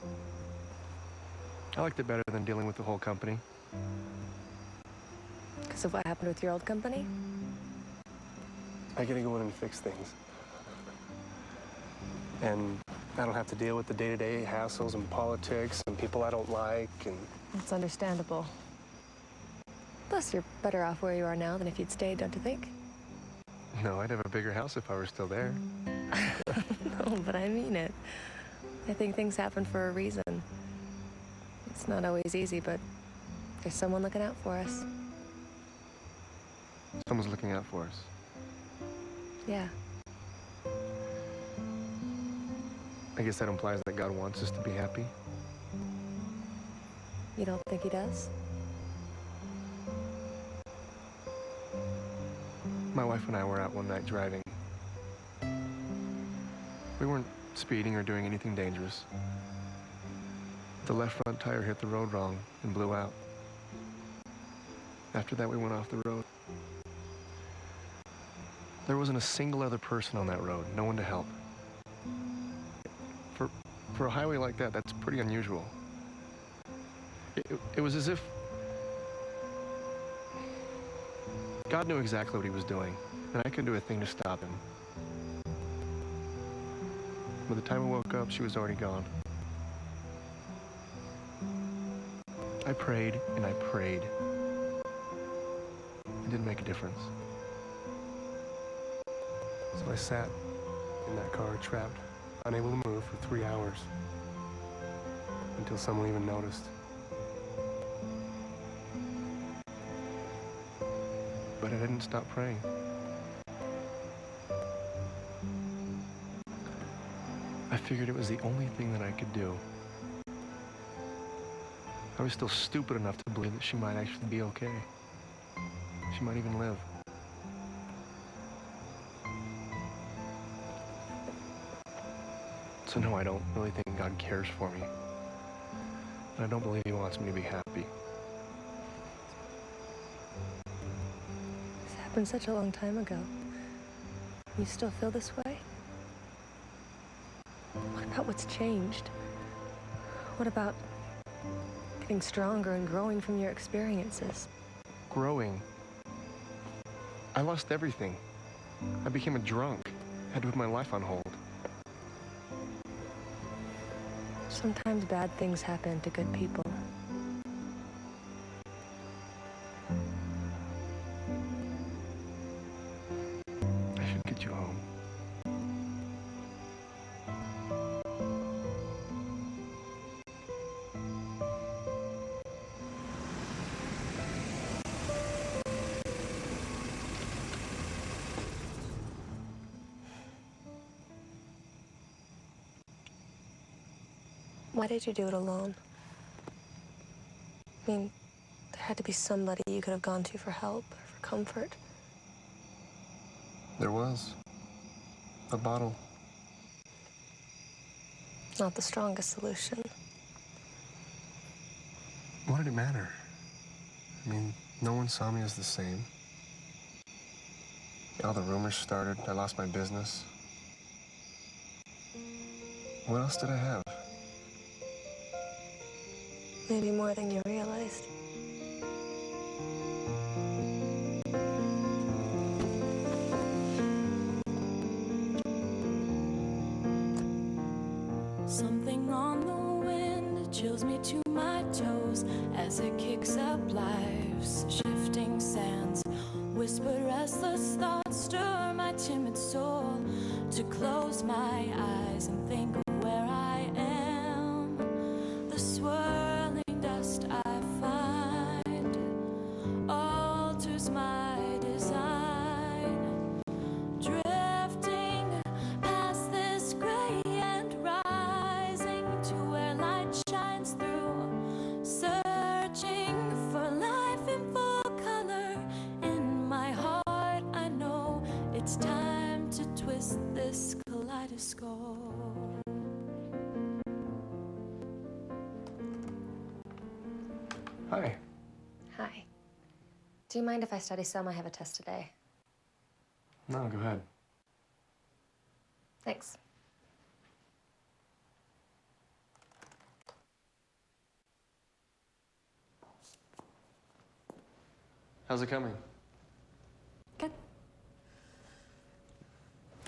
Speaker 16: I liked it better than dealing with the whole company.
Speaker 5: Because of what happened with your old company?
Speaker 16: I get to go in and fix things. And I don't have to deal with the day-to-day hassles and politics and people I don't like and...
Speaker 5: That's understandable. Plus, you're better off where you are now than if you'd stayed, don't you think?
Speaker 16: No, I'd have a bigger house if I were still there.
Speaker 5: No, but I mean it. I think things happen for a reason. It's not always easy, but there's someone looking out for us.
Speaker 16: Someone's looking out for us.
Speaker 5: Yeah.
Speaker 16: I guess that implies that God wants us to be happy.
Speaker 5: You don't think he does?
Speaker 16: My wife and I were out one night driving. We weren't speeding or doing anything dangerous. The left front tire hit the road wrong and blew out. After that, we went off the road. There wasn't a single other person on that road, no one to help. For a highway like that, that's pretty unusual. It was as if God knew exactly what he was doing, and I couldn't do a thing to stop him. By the time I woke up, she was already gone. I prayed and I prayed. It didn't make a difference. So I sat in that car, trapped, unable to move for 3 hours, until someone even noticed. But I didn't stop praying. I figured it was the only thing that I could do. I was still stupid enough to believe that she might actually be okay. She might even live. So no, I don't really think God cares for me. And I don't believe he wants me to be happy.
Speaker 5: This happened such a long time ago. You still feel this way? What about what's changed? What about getting stronger and growing from your experiences?
Speaker 16: Growing. I lost everything. I became a drunk. Had to put my life on hold.
Speaker 5: Sometimes bad things happen to good people.
Speaker 7: Why did you do it alone? I mean, there had to be somebody you could have gone to for help or for comfort.
Speaker 16: There was. A bottle.
Speaker 7: Not the strongest solution.
Speaker 16: What did it matter? I mean, no one saw me as the same. All the rumors started. I lost my business. What else did I have?
Speaker 7: Maybe more than you realized.
Speaker 17: Something on the wind chills me to my toes as it kicks up life's shifting sands. Whispered restless thoughts stir my timid soul to close my eyes and think of where I am. The swirling dust I find alters my design, drifting past this gray and rising to where light shines through, searching for life in full color. In my heart I know it's time to twist this kaleidoscope.
Speaker 8: Hi.
Speaker 5: Hi. Do you mind if I study some? I have a test today.
Speaker 8: No, go ahead.
Speaker 5: Thanks.
Speaker 8: How's it coming?
Speaker 5: Good.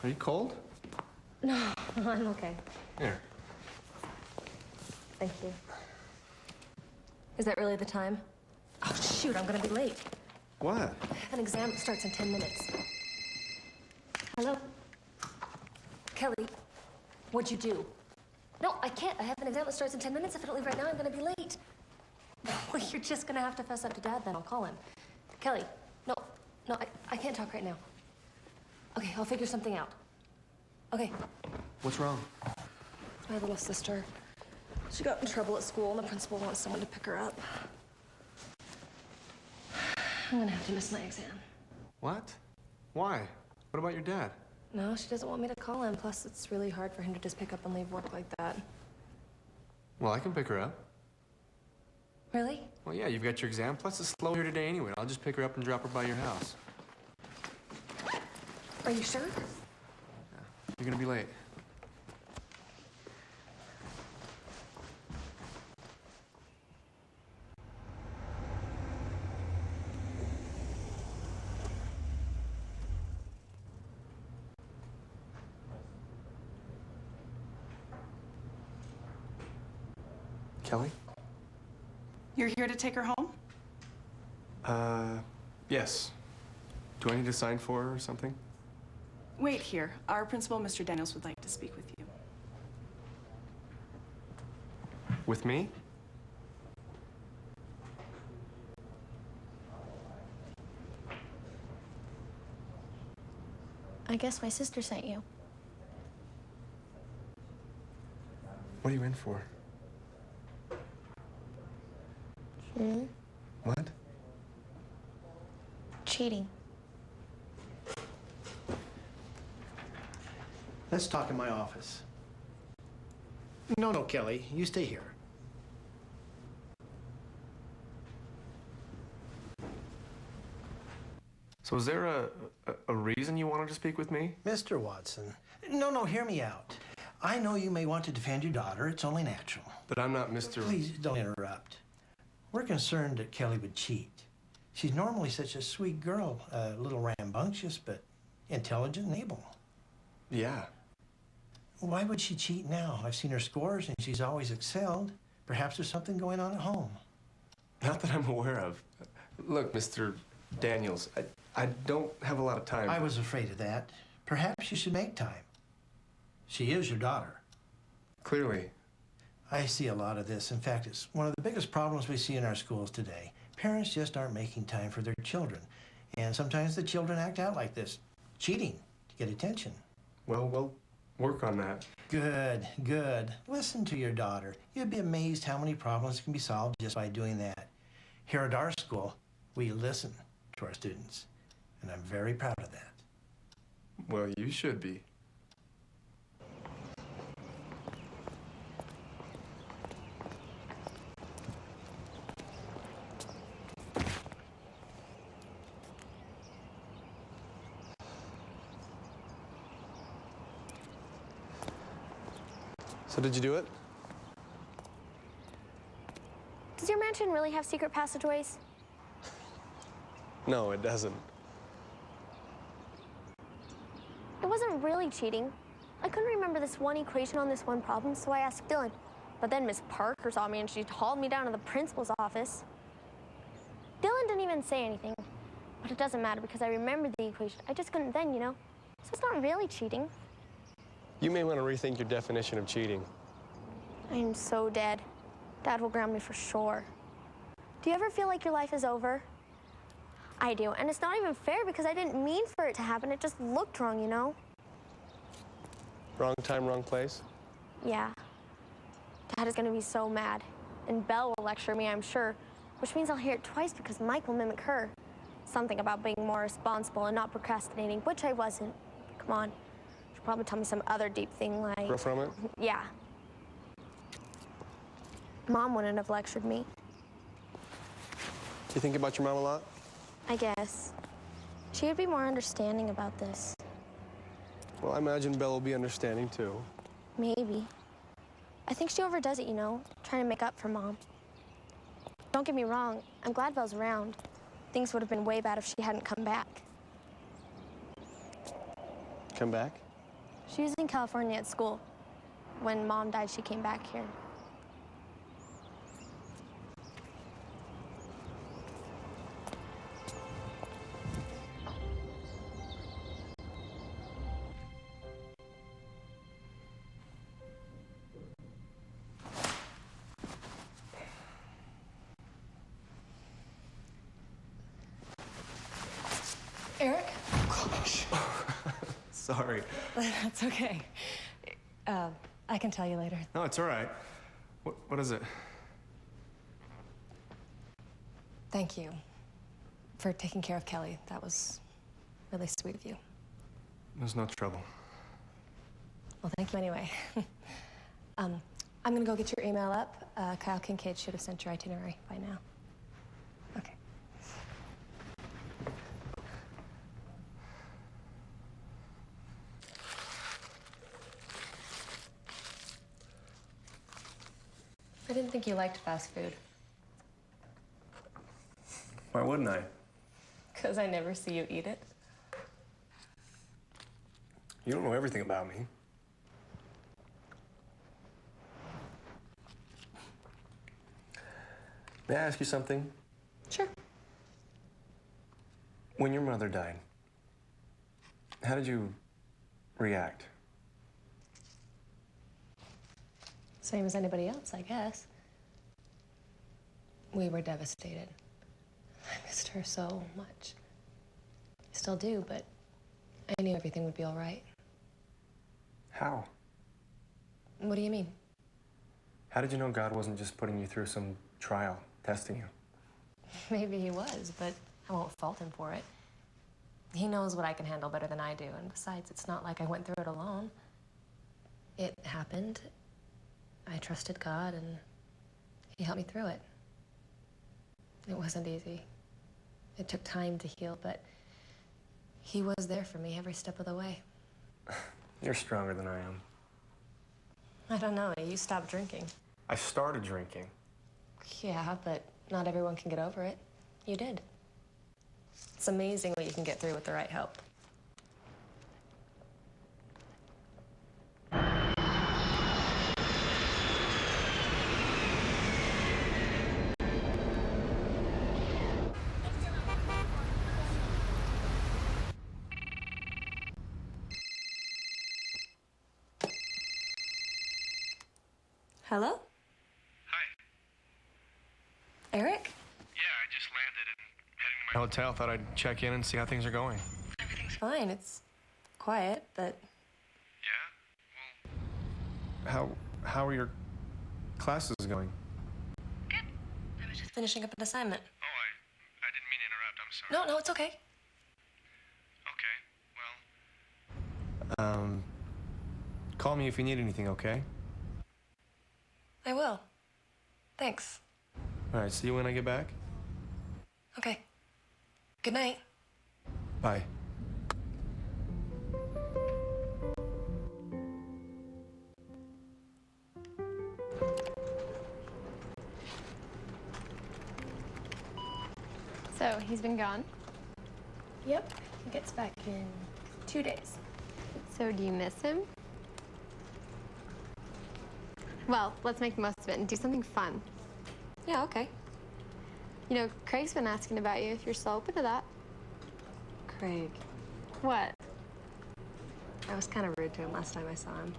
Speaker 8: Are you cold?
Speaker 5: No, I'm okay.
Speaker 8: Here.
Speaker 5: Thank you. Is that really the time? Oh, shoot, I'm gonna be late.
Speaker 8: What?
Speaker 5: I have an exam that starts in 10 minutes. Hello? Kelly, what'd you do? No, I can't. I have an exam that starts in 10 minutes. If I don't leave right now, I'm gonna be late. Well, you're just gonna have to fess up to Dad then. I'll call him. Kelly, no, I can't talk right now. Okay, I'll figure something out. Okay,
Speaker 8: What's wrong?
Speaker 7: My little sister. She got in trouble at school and the principal wants someone to pick her up.
Speaker 5: I'm gonna have to miss my exam.
Speaker 8: What? Why? What about your dad?
Speaker 7: No, she doesn't want me to call him. Plus, it's really hard for him to just pick up and leave work like that.
Speaker 8: Well, I can pick her up.
Speaker 5: Really?
Speaker 8: Well, yeah, you've got your exam. Plus, it's slow here today anyway. I'll just pick her up and drop her by your house.
Speaker 5: Are you sure?
Speaker 8: You're gonna be late. Kelly?
Speaker 20: You're here to take her home?
Speaker 8: Yes. Do I need to sign for her or something?
Speaker 20: Wait here. Our principal, Mr. Daniels, would like to speak with you.
Speaker 8: With me?
Speaker 9: I guess my sister sent you.
Speaker 8: What are you in for? What?
Speaker 9: Cheating.
Speaker 21: Let's talk in my office. No, Kelly, you stay here.
Speaker 8: So is there a reason you wanted to speak with me?
Speaker 21: Mr. Watson. No, hear me out. I know you may want to defend your daughter. It's only natural.
Speaker 8: But I'm not Mr.
Speaker 21: Please don't interrupt. We're concerned that Kelly would cheat. She's normally such a sweet girl, a little rambunctious, but intelligent and able.
Speaker 8: Yeah.
Speaker 21: Why would she cheat now? I've seen her scores and she's always excelled. Perhaps there's something going on at home.
Speaker 8: Not that I'm aware of. Look, Mr. Daniels, I don't have a lot of time.
Speaker 21: I was afraid of that. Perhaps you should make time. She is your daughter.
Speaker 8: Clearly.
Speaker 21: I see a lot of this. In fact, it's one of the biggest problems we see in our schools today. Parents just aren't making time for their children. And sometimes the children act out like this, cheating to get attention.
Speaker 8: Well,
Speaker 19: work on that.
Speaker 21: Good, good. Listen to your daughter. You'd be amazed how many problems can be solved just by doing that. Here at our school, we listen to our students, and I'm very proud of that.
Speaker 19: Well, you should be. So did you do it?
Speaker 9: Does your mansion really have secret passageways?
Speaker 16: No, it doesn't.
Speaker 9: It wasn't really cheating. I couldn't remember this one equation on this one problem, so I asked Dylan. But then Miss Parker saw me and she hauled me down to the principal's office. Dylan didn't even say anything. But it doesn't matter because I remembered the equation. I just couldn't then, you know? So it's not really cheating.
Speaker 16: You may want to rethink your definition of cheating.
Speaker 9: I am so dead. Dad will ground me for sure. Do you ever feel like your life is over? I do, and it's not even fair because I didn't mean for it to happen. It just looked wrong, you know?
Speaker 16: Wrong time, wrong place?
Speaker 9: Yeah. Dad is gonna be so mad. And Belle will lecture me, I'm sure, which means I'll hear it twice because Mike will mimic her. Something about being more responsible and not procrastinating, which I wasn't. Come on. She'll probably tell me some other deep thing like...
Speaker 16: Grow from it?
Speaker 9: Yeah. Mom wouldn't have lectured me.
Speaker 16: You think about your mom a lot?
Speaker 9: I guess. She would be more understanding about this.
Speaker 16: Well, I imagine Belle will be understanding, too.
Speaker 9: Maybe. I think she overdoes it, you know, trying to make up for Mom. Don't get me wrong, I'm glad Belle's around. Things would have been way bad if she hadn't come back.
Speaker 16: Come back?
Speaker 9: She was in California at school. When Mom died, she came back here.
Speaker 7: Eric?
Speaker 19: Gosh. Sorry.
Speaker 7: That's okay. I can tell you later.
Speaker 19: No, it's all right. What is it?
Speaker 7: Thank you for taking care of Kelly. That was really sweet of you.
Speaker 19: There's no trouble.
Speaker 7: Well, thank you anyway. I'm gonna go get your email up. Kyle Kincaid should have sent your itinerary by now. Okay. I didn't think you liked fast food.
Speaker 19: Why wouldn't I?
Speaker 7: Because I never see you eat it.
Speaker 19: You don't know everything about me. May I ask you something?
Speaker 7: Sure.
Speaker 19: When your mother died, how did you react?
Speaker 7: Same as anybody else, I guess. We were devastated. I missed her so much. I still do, but I knew everything would be all right.
Speaker 19: How?
Speaker 7: What do you mean?
Speaker 19: How did you know God wasn't just putting you through some trial, testing you?
Speaker 7: Maybe he was, but I won't fault him for it. He knows what I can handle better than I do, and besides, it's not like I went through it alone. It happened. I trusted God, and he helped me through it. It wasn't easy. It took time to heal, but he was there for me every step of the way.
Speaker 19: You're stronger than I am.
Speaker 7: I don't know. You stopped drinking.
Speaker 19: I started drinking.
Speaker 7: Yeah, but not everyone can get over it. You did. It's amazing what you can get through with the right help. Hello?
Speaker 15: Hi.
Speaker 7: Eric?
Speaker 15: Yeah, I just landed and heading to
Speaker 19: My hotel, thought I'd check in and see how things are going.
Speaker 7: Everything's fine. It's quiet, but...
Speaker 15: Yeah?
Speaker 3: How are your classes going?
Speaker 7: I was just finishing up an assignment.
Speaker 15: Oh, I didn't mean to interrupt. I'm sorry.
Speaker 7: No, it's okay.
Speaker 15: Okay, well,
Speaker 3: Call me if you need anything, okay?
Speaker 7: I will. Thanks.
Speaker 3: All right, see you when I get back.
Speaker 7: Okay. Good night.
Speaker 3: Bye.
Speaker 6: So, he's been gone?
Speaker 5: Yep. He gets back in 2 days.
Speaker 6: So, do you miss him? Well, let's make the most of it and do something fun.
Speaker 5: Yeah, okay.
Speaker 6: You know, Craig's been asking about you, if you're still open to that.
Speaker 5: Craig.
Speaker 6: What?
Speaker 5: I was kind of rude to him last time I saw him.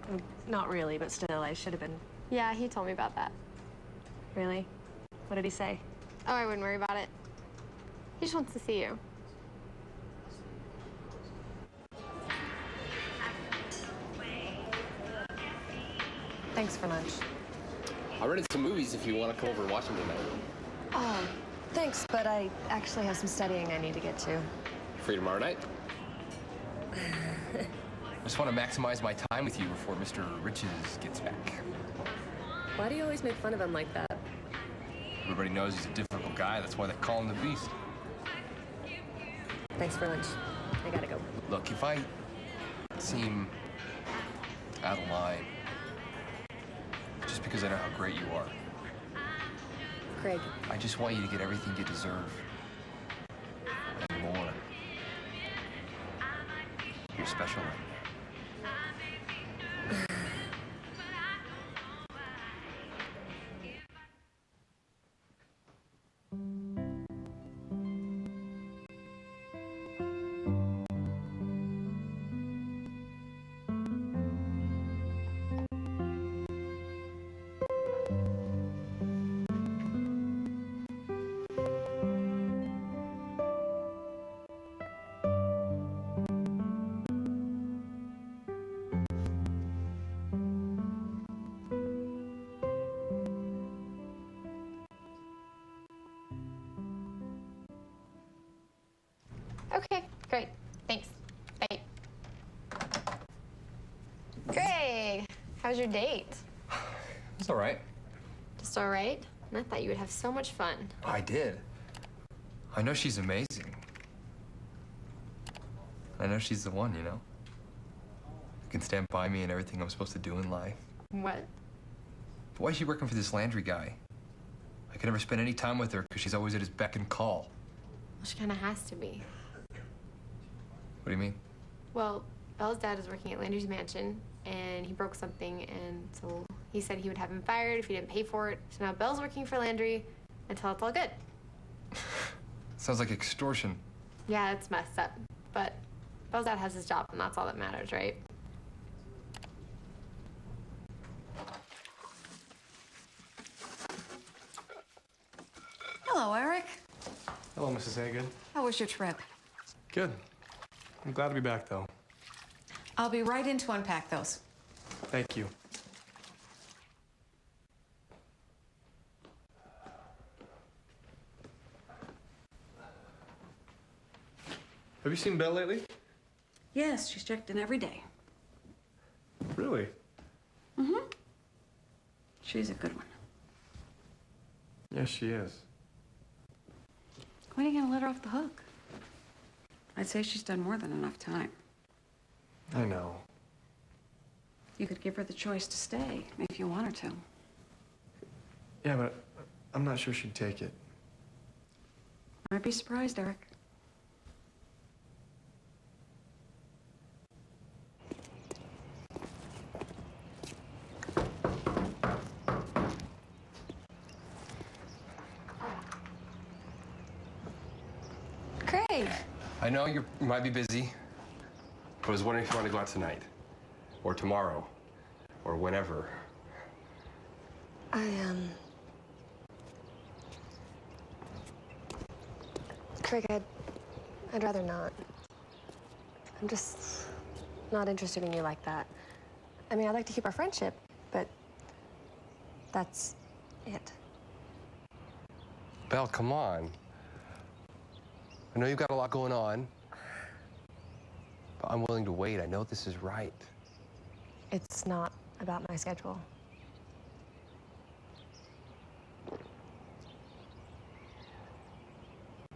Speaker 5: I mean, not really, but still, I should have been.
Speaker 6: Yeah, he told me about that.
Speaker 5: Really? What did he say?
Speaker 6: Oh, I wouldn't worry about it. He just wants to see you.
Speaker 7: Thanks for lunch.
Speaker 11: I rented some movies if you want to come over and watch them tonight.
Speaker 5: Oh, thanks, but I actually have some studying I need to get to.
Speaker 11: Free tomorrow night? I just want to maximize my time with you before Mr. Riches gets back.
Speaker 5: Why do you always make fun of him like that?
Speaker 11: Everybody knows he's a difficult guy. That's why they call him the Beast.
Speaker 5: Thanks for lunch. I gotta go.
Speaker 11: Look, if I seem out of line, just because I know how great you are,
Speaker 5: Craig.
Speaker 11: I just want you to get everything you deserve. And more. You're special.
Speaker 6: Okay, great. Thanks. Bye. Craig, how's your date?
Speaker 11: It's all right.
Speaker 6: Just all right? I thought you would have so much fun.
Speaker 11: I did. I know she's amazing. I know she's the one, you know? Who can stand by me in everything I'm supposed to do in life.
Speaker 6: What?
Speaker 11: But why is she working for this Landry guy? I can never spend any time with her because she's always at his beck and call.
Speaker 6: Well, she kind of has to be.
Speaker 11: What do you mean?
Speaker 6: Well, Belle's dad is working at Landry's mansion, and he broke something, and so he said he would have him fired if he didn't pay for it. So now Belle's working for Landry until it's all good.
Speaker 11: Sounds like extortion.
Speaker 6: Yeah, it's messed up. But Belle's dad has his job, and that's all that matters, right?
Speaker 12: Hello, Eric.
Speaker 3: Hello, Mrs. Hagan.
Speaker 12: How was your trip?
Speaker 3: Good. I'm glad to be back, though.
Speaker 12: I'll be right in to unpack those.
Speaker 3: Thank you. Have you seen Belle lately?
Speaker 12: Yes, she's checked in every day.
Speaker 3: Really?
Speaker 12: Mm-hmm. She's a good one.
Speaker 3: Yes, she is.
Speaker 12: When are you gonna let her off the hook? I'd say she's done more than enough time.
Speaker 3: I know.
Speaker 12: You could give her the choice to stay if you want her to.
Speaker 3: Yeah, but I'm not sure she'd take it.
Speaker 12: I'd be surprised, Eric.
Speaker 5: Craig!
Speaker 11: I know you might be busy, but I was wondering if you want to go out tonight, or tomorrow, or whenever.
Speaker 5: Craig, I'd rather not. I'm just not interested in you like that. I mean, I'd like to keep our friendship, but that's it.
Speaker 11: Belle, come on. I know you've got a lot going on, but I'm willing to wait. I know this is right.
Speaker 5: It's not about my schedule.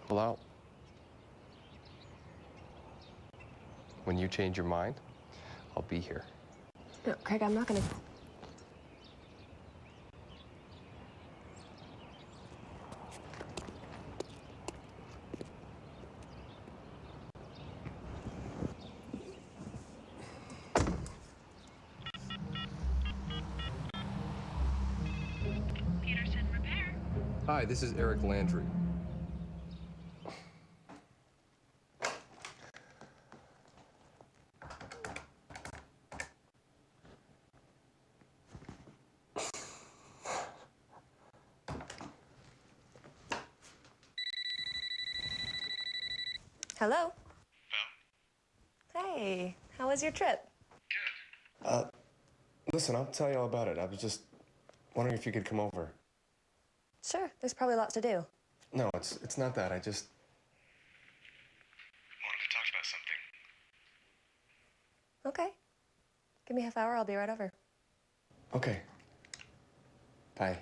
Speaker 11: Well, when you change your mind, I'll be here.
Speaker 5: No, Craig, I'm not gonna...
Speaker 10: Peterson Repair.
Speaker 11: Hi, this is Eric Landry.
Speaker 5: Hello? Hey, how was your trip?
Speaker 16: Listen, I'll tell you all about it. I was just wondering if you could come over.
Speaker 5: Sure, there's probably lots to do.
Speaker 16: No, it's not that. I just wanted to talk about something.
Speaker 5: Okay. Give me a half hour, I'll be right over.
Speaker 16: Okay. Bye.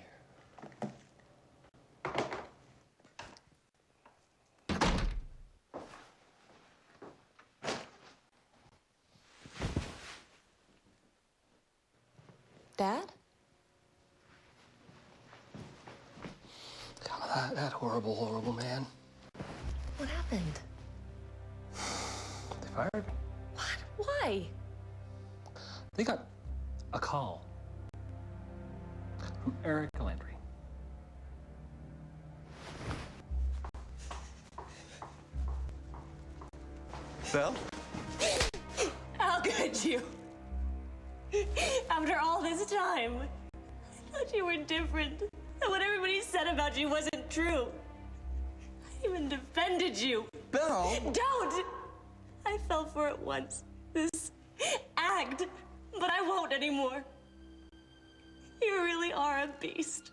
Speaker 5: Dad?
Speaker 8: God, that horrible, horrible man.
Speaker 5: What happened?
Speaker 8: They fired me.
Speaker 5: What? Why?
Speaker 8: They got a call from Eric Landry.
Speaker 3: Belle?
Speaker 1: How could you? After all this time, I thought you were different. That what everybody said about you wasn't true. I even defended you.
Speaker 3: Belle!
Speaker 1: Don't! I fell for it once. This act. But I won't anymore. You really are a beast.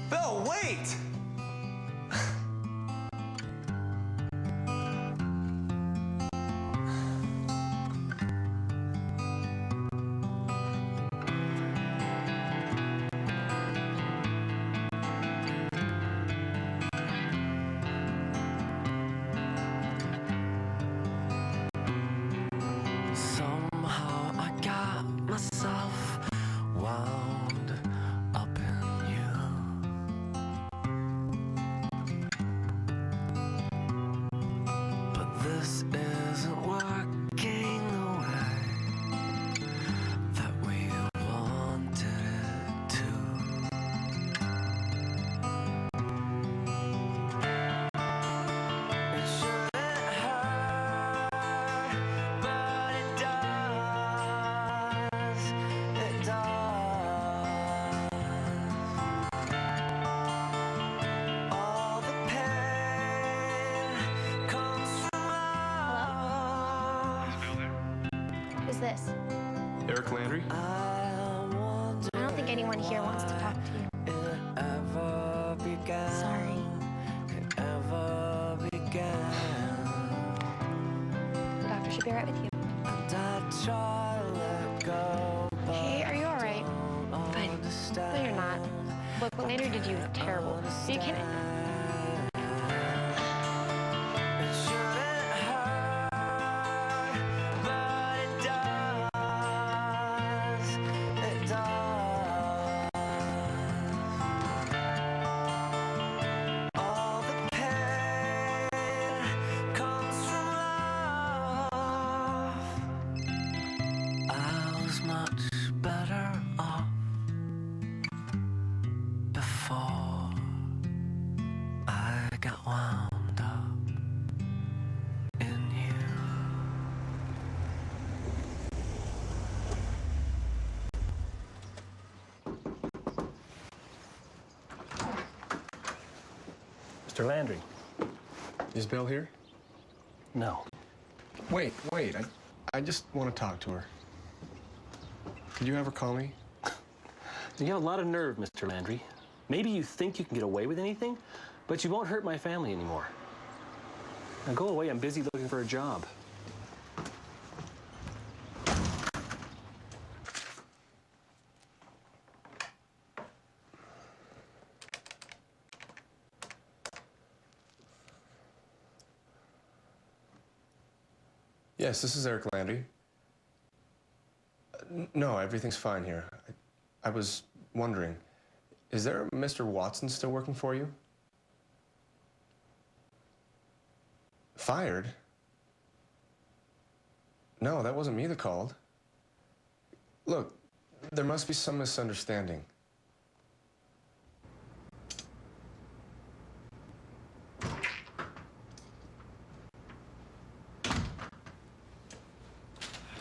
Speaker 3: Belle, wait!
Speaker 22: Somehow I got myself wound up in you. But this isn't working the way that we wanted it to. It shouldn't hurt, but it does. It does. All the pain comes from love.
Speaker 9: Who's this?
Speaker 3: Eric Landry?
Speaker 9: I don't think anyone here wants to talk to you.
Speaker 22: Ever began.
Speaker 9: Sorry.
Speaker 22: It ever began.
Speaker 9: The doctor should be right with you.
Speaker 22: And I try to let go.
Speaker 6: Hey, are you all right?
Speaker 22: Fine.
Speaker 6: No, you're not. Look, what Landry did to you was terrible. You can't...
Speaker 22: It shouldn't hurt, but it does. It does. All the pain comes from love. I was much better off before I got wound up in you.
Speaker 8: Mr. Landry.
Speaker 16: Is Belle here?
Speaker 8: No.
Speaker 16: Wait. I just want to talk to her. Did you ever call me?
Speaker 8: You have a lot of nerve, Mr. Landry. Maybe you think you can get away with anything, but you won't hurt my family anymore. Now go away, I'm busy looking for a job.
Speaker 16: Yes, this is Eric Landry. No, everything's fine here. I was wondering, is there a Mr. Watson still working for you? Fired? No, that wasn't me that called. Look, there must be some misunderstanding.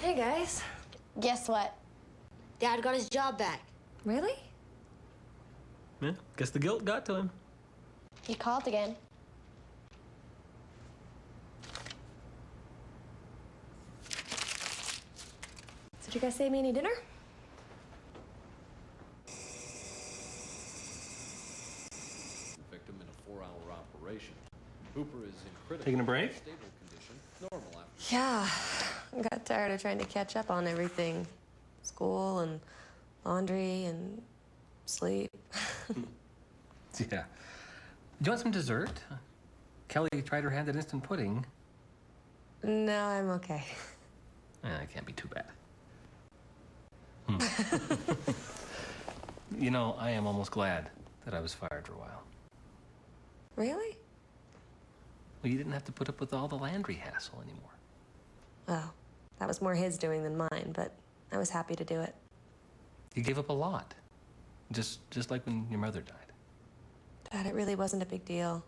Speaker 5: Hey, guys.
Speaker 9: Guess what? Dad got his job back.
Speaker 5: Really?
Speaker 8: Yeah, guess the guilt got to him.
Speaker 9: He called again.
Speaker 5: So did you guys save me any dinner?
Speaker 2: Victim in a 4-hour operation. Hooper is in critical
Speaker 8: Taking a break?
Speaker 2: stable condition, normal after.
Speaker 7: Yeah. I got tired of trying to catch up on everything. School and laundry and sleep.
Speaker 8: Yeah. Do you want some dessert? Kelly tried her hand at instant pudding.
Speaker 7: No, I'm okay.
Speaker 8: It can't be too bad. You know, I am almost glad that I was fired for a while.
Speaker 7: Really?
Speaker 8: Well, you didn't have to put up with all the Landry hassle anymore.
Speaker 7: Well, that was more his doing than mine, but I was happy to do it.
Speaker 8: You gave up a lot. Just like when your mother died.
Speaker 7: Dad, it really wasn't a big deal.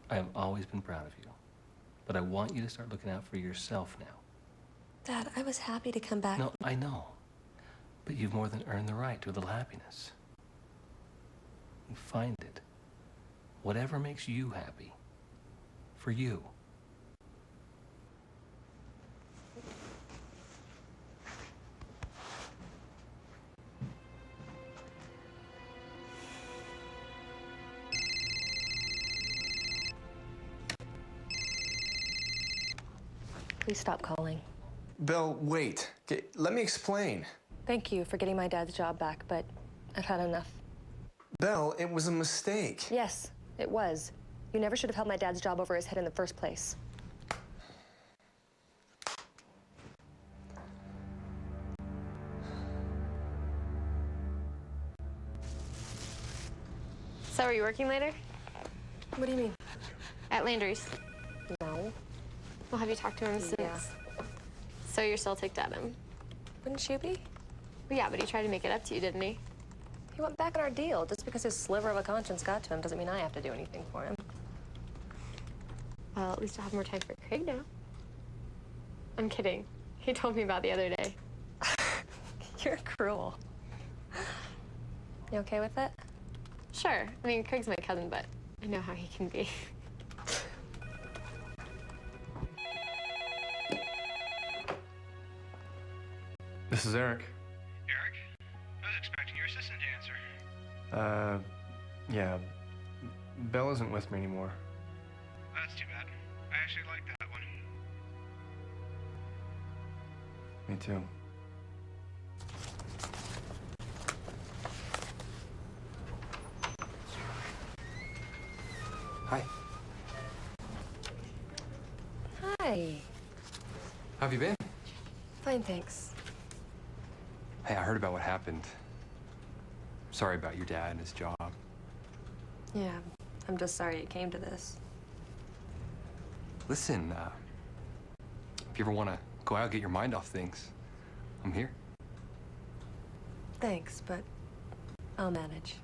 Speaker 8: I have always been proud of you. But I want you to start looking out for yourself now.
Speaker 7: Dad, I was happy to come back.
Speaker 8: No, I know. But you've more than earned the right to a little happiness. You find it. Whatever makes you happy. For you.
Speaker 5: Please stop calling.
Speaker 16: Belle, wait. Let me explain.
Speaker 5: Thank you for getting my dad's job back, but I've had enough.
Speaker 16: Belle, it was a mistake.
Speaker 5: Yes, it was. You never should have held my dad's job over his head in the first place.
Speaker 6: So are you working later?
Speaker 5: What do you mean?
Speaker 6: At Landry's.
Speaker 5: No.
Speaker 6: Well, have you talked to him since?
Speaker 5: Yeah.
Speaker 6: So you're still ticked at him?
Speaker 5: Wouldn't you be?
Speaker 6: Well, yeah, but he tried to make it up to you, didn't he?
Speaker 5: He went back on our deal. Just because his sliver of a conscience got to him doesn't mean I have to do anything for him.
Speaker 6: Well, at least I'll have more time for Craig now. I'm kidding. He told me about the other day.
Speaker 5: You're cruel. You okay with that?
Speaker 6: Sure. I mean, Craig's my cousin, but I know how he can be.
Speaker 3: This is Eric.
Speaker 15: Eric? I was expecting your assistant to answer.
Speaker 3: Yeah. Belle isn't with me anymore.
Speaker 15: That's too bad. I actually like that one.
Speaker 3: Me too.
Speaker 11: Hi.
Speaker 7: Hi.
Speaker 11: How have you been?
Speaker 7: Fine, thanks.
Speaker 11: Hey, I heard about what happened. Sorry about your dad and his job.
Speaker 7: Yeah, I'm just sorry it came to this.
Speaker 11: Listen, if you ever want to go out, get your mind off things, I'm here.
Speaker 7: Thanks, but I'll manage.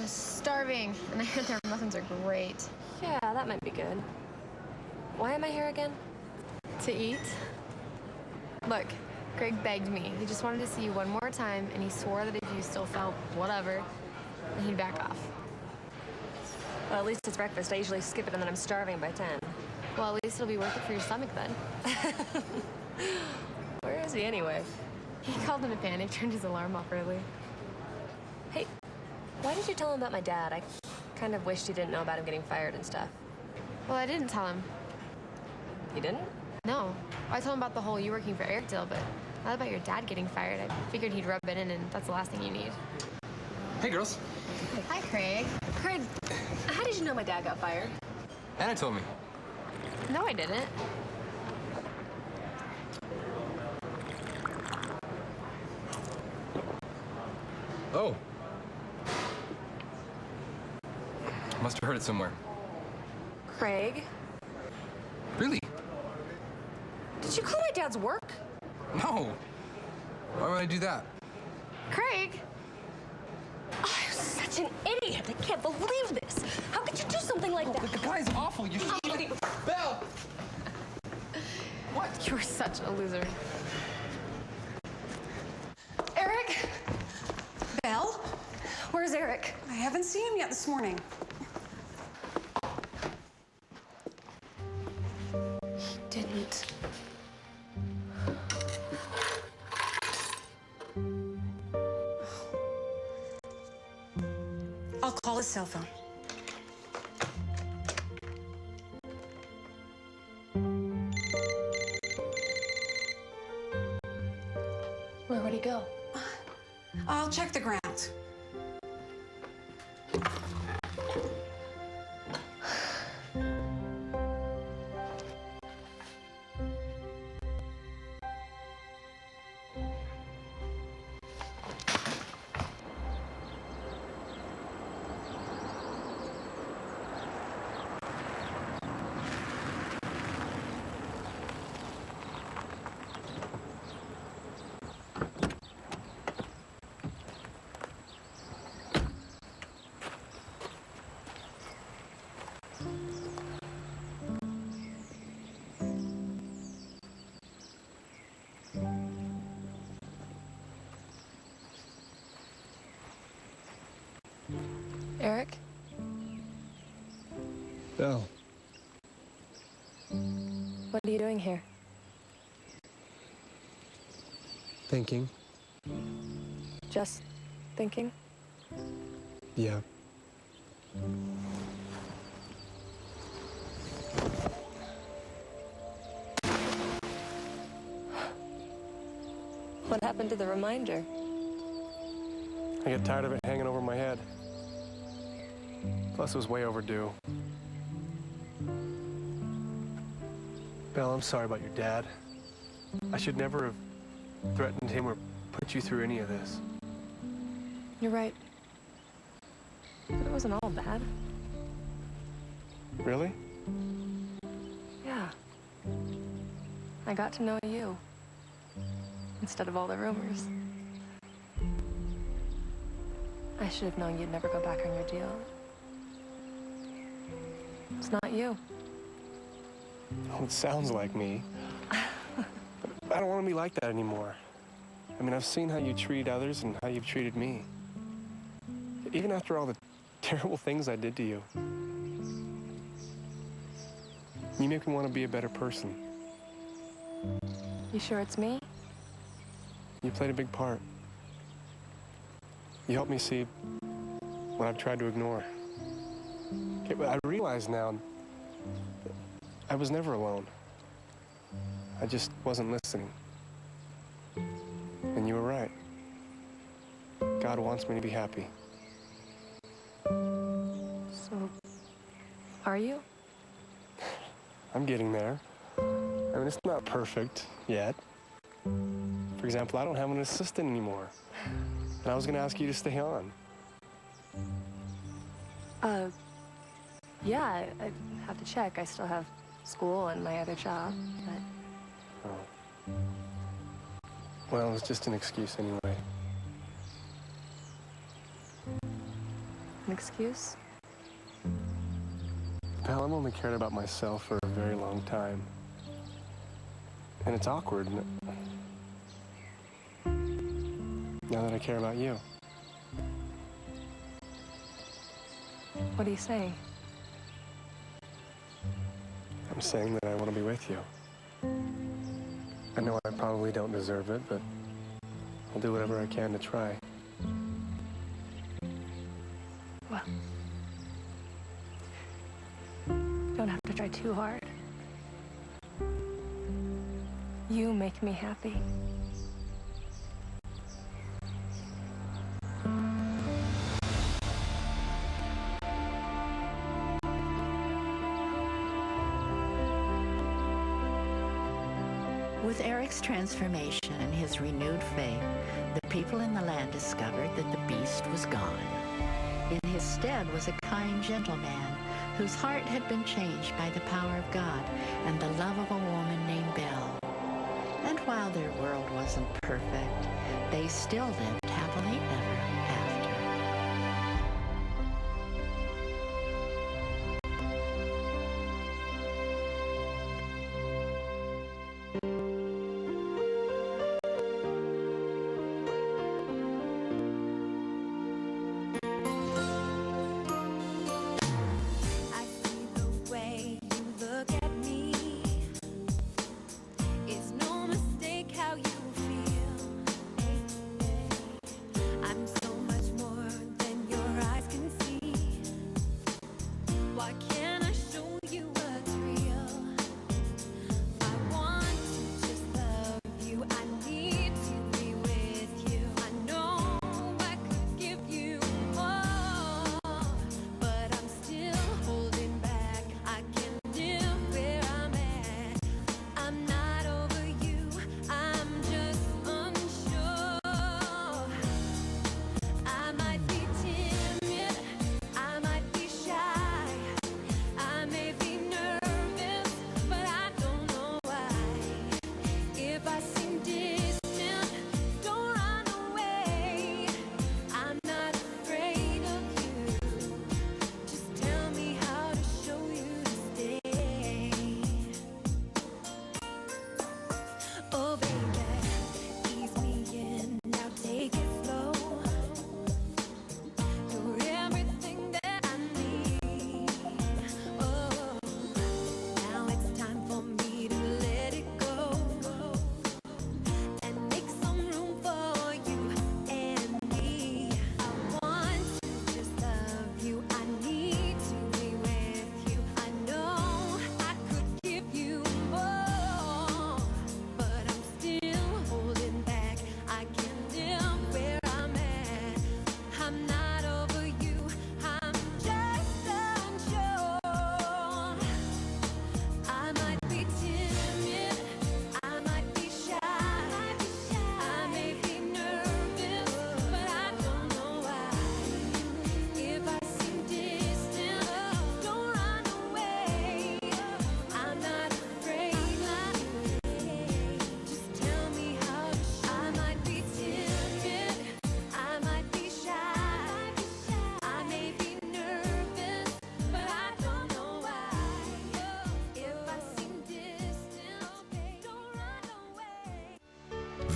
Speaker 6: I'm starving, and I heard their muffins are great.
Speaker 5: Yeah, that might be good. Why am I here again?
Speaker 6: To eat? Look, Greg begged me. He just wanted to see you one more time, and he swore that if you still felt whatever, then he'd back off.
Speaker 5: Well, at least it's breakfast. I usually skip it and then I'm starving by 10.
Speaker 6: Well, at least it'll be worth it for your stomach then.
Speaker 5: Where is he anyway?
Speaker 6: He called in a panic, turned his alarm off early.
Speaker 5: Hey, why did you tell him about my dad? I kind of wished he didn't know about him getting fired and stuff.
Speaker 6: Well, I didn't tell him.
Speaker 5: You didn't?
Speaker 6: No. I told him about the whole you working for Eric deal, but not about your dad getting fired. I figured he'd rub it in, and that's the last thing you need.
Speaker 11: Hey, girls.
Speaker 6: Hi, Craig.
Speaker 5: Craig, how did you know my dad got fired?
Speaker 11: Anna told me.
Speaker 6: No, I didn't.
Speaker 11: Oh. Must have heard it somewhere.
Speaker 5: Craig?
Speaker 11: Really?
Speaker 5: Did you call my dad's work?
Speaker 11: No. Why would I do that?
Speaker 6: Craig!
Speaker 5: Oh, you're such an idiot. I can't believe this. How could you do something like that?
Speaker 11: The guy's awful. You should even... Belle!
Speaker 6: What? You're such a loser.
Speaker 12: Eric? Belle?
Speaker 5: Where's Eric?
Speaker 12: I haven't seen him yet this morning.
Speaker 5: He didn't.
Speaker 12: I'll call his cell phone.
Speaker 5: Where would he go?
Speaker 12: I'll check the grounds.
Speaker 5: Eric?
Speaker 8: Belle.
Speaker 5: What are you doing here?
Speaker 8: Thinking.
Speaker 5: Just thinking?
Speaker 8: Yeah.
Speaker 5: What happened to the reminder?
Speaker 8: I get tired of it hanging over my head. Plus, it was way overdue. Belle, I'm sorry about your dad. I should never have threatened him or put you through any of this.
Speaker 5: You're right. But it wasn't all bad.
Speaker 8: Really?
Speaker 5: Yeah. I got to know you. Instead of all the rumors. I should have known you'd never go back on your deal. It's not you.
Speaker 8: Oh, it sounds like me. I don't want to be like that anymore. I mean, I've seen how you treat others and how you've treated me. Even after all the terrible things I did to you. You make me want to be a better person.
Speaker 5: You sure it's me?
Speaker 8: You played a big part. You helped me see what I've tried to ignore. Okay, but I realize now that I was never alone. I just wasn't listening. And you were right. God wants me to be happy.
Speaker 5: So, are you?
Speaker 8: I'm getting there. I mean, it's not perfect yet. For example, I don't have an assistant anymore. And I was going to ask you to stay on.
Speaker 5: Yeah, I have to check. I still have school and my other job, but...
Speaker 8: Oh. Well, it was just an excuse anyway.
Speaker 7: an excuse?
Speaker 16: Pal, I've only cared about myself for a very long time. And it's awkward now that I care about you.
Speaker 7: What are you saying?
Speaker 16: I'm saying that I want to be with you. I know I probably don't deserve it, but I'll do whatever I can to try.
Speaker 7: Well, you don't have to try too hard. You make me happy.
Speaker 4: With Eric's transformation and his renewed faith, the people in the land discovered that the beast was gone. In his stead was a kind, gentle man whose heart had been changed by the power of God and the love of a woman named Belle. And while their world wasn't perfect, they still lived happily ever after.
Speaker 17: I see the way you look at me. It's no mistake how you feel. I'm so much more than your eyes can see. Why can't I show you what's real? I want to just love you. I need to be with you. I know I could give you more, but I'm still holding back. I can live where I'm at. I'm not over you. I'm just unsure. I might be timid. I might be shy. I may be nervous, but I don't know why. If I seem distant, don't run away. I'm not afraid of you. Just tell me how to show you to stay. Oh baby, ease me in, now take it slow. You're everything that I need. Oh, now it's time for me to let it go and make some room for you and me. I want to just love you. I need to be with you. I know I could give you more, but I'm still holding back. I can live where I'm at. I'm not over you. I'm just unsure. I might be timid. I might be shy. I may be nervous, but I don't know why. If I seem distant, don't run away. I'm not afraid. Just tell me how to show. I might be timid. I might be shy. I may be nervous, but I don't know why. If I seem distant, don't run away.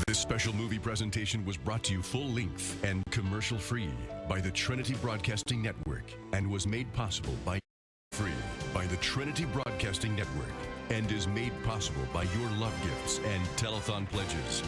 Speaker 13: This special movie presentation was brought to you full-length and commercial-free by the Trinity Broadcasting Network and was made possible by the Trinity Broadcasting Network and is made possible by your love gifts and telethon pledges.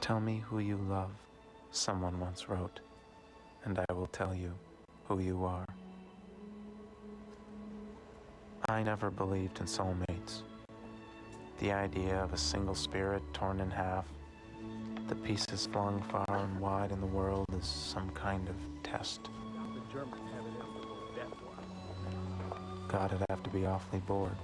Speaker 14: Tell me who you love, someone once wrote, and I will tell you who you are. I never believed in soulmates. The idea of a single spirit torn in half, the pieces flung far and wide in the world, is some kind of test. God, I'd have to be awfully bored.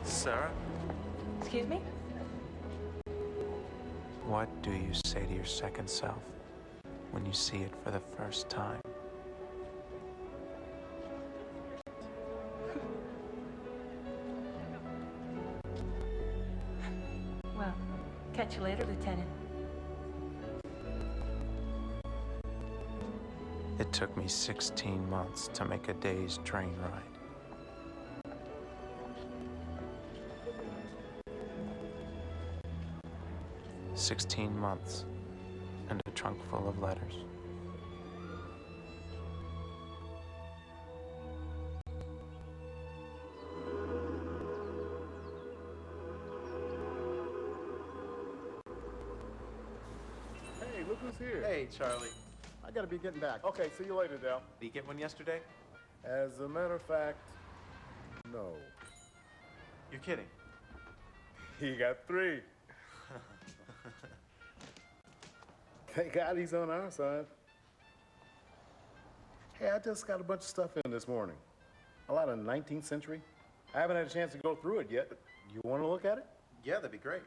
Speaker 14: Sarah?
Speaker 20: Excuse me?
Speaker 14: What do you say to your second self when you see it for the first time?
Speaker 20: Well, catch you later, Lieutenant.
Speaker 14: It took me 16 months to make a day's train ride. "16 months and a trunk full of letters."
Speaker 18: Hey, look who's here.
Speaker 3: Hey, Charlie.
Speaker 18: I gotta be getting back. Okay, see you later, Dell.
Speaker 3: Did you get one yesterday?
Speaker 18: As a matter of fact, no.
Speaker 3: You're kidding.
Speaker 18: He got 3. Thank God he's on our side. Hey, I just got a bunch of stuff in this morning. A lot of 19th century. I haven't had a chance to go through it yet. You want to look at it?
Speaker 3: Yeah, that'd be great.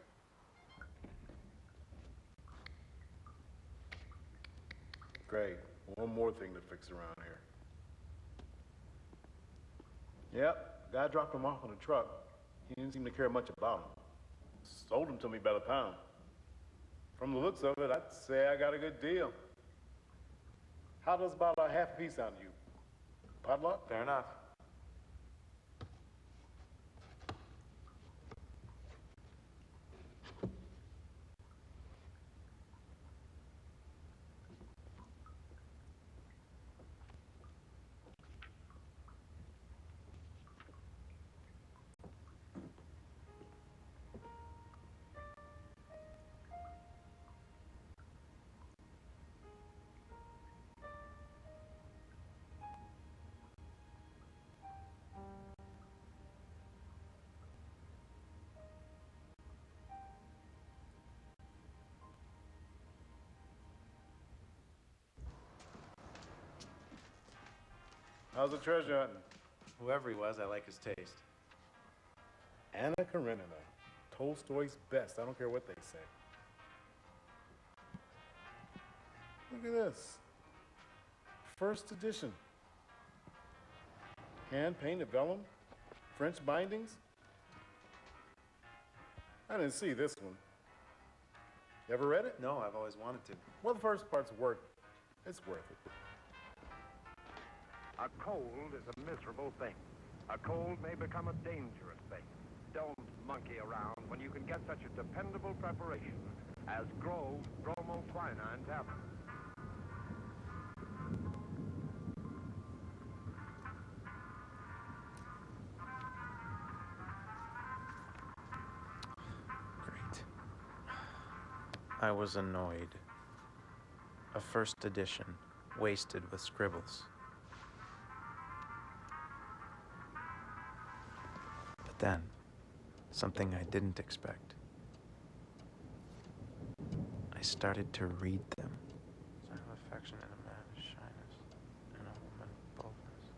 Speaker 18: Great. One more thing to fix around here. Yep, guy dropped him off on a truck. He didn't seem to care much about him. Sold him to me by the pound. From the looks of it, I'd say I got a good deal. How does about a half piece sound to you? Potluck?
Speaker 3: Fair enough.
Speaker 18: How's the treasure hunting?
Speaker 3: Whoever he was, I like his taste.
Speaker 18: Anna Karenina, Tolstoy's best. I don't care what they say. Look at this. First edition. Hand-painted vellum, French bindings. I didn't see this one. You ever read it?
Speaker 3: No, I've always wanted to.
Speaker 18: Well, the first part's worth it. It's worth it.
Speaker 23: A cold is a miserable thing. A cold may become a dangerous thing. Don't monkey around when you can get such a dependable preparation as Grove bromoquinine tablets.
Speaker 14: Great. I was annoyed. A first edition, wasted with scribbles. But then, something I didn't expect. I started to read them. Sign of affection in a man is shyness, in a woman boldness.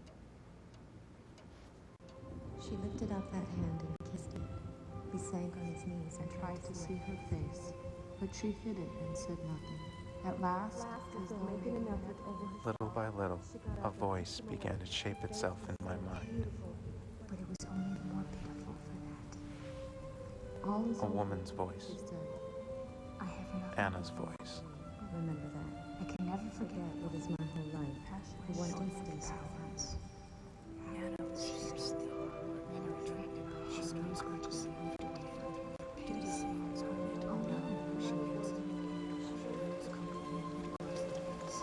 Speaker 24: She lifted up that hand and kissed it. He sank on his knees and tried to see her face, but she hid it and said nothing. At last, as though making an effort over her
Speaker 14: Little by little, a voice began to shape itself in my mind.
Speaker 24: but it was only more beautiful for that. All is
Speaker 14: A
Speaker 24: over,
Speaker 14: woman's voice.
Speaker 24: she said. I have nothing.
Speaker 14: Anna's voice.
Speaker 24: Remember that. I can never forget what is my whole life. For one instant, schemes are just moved away further. Duty seems permanent. Oh no, she is. It's complicated, of course it is.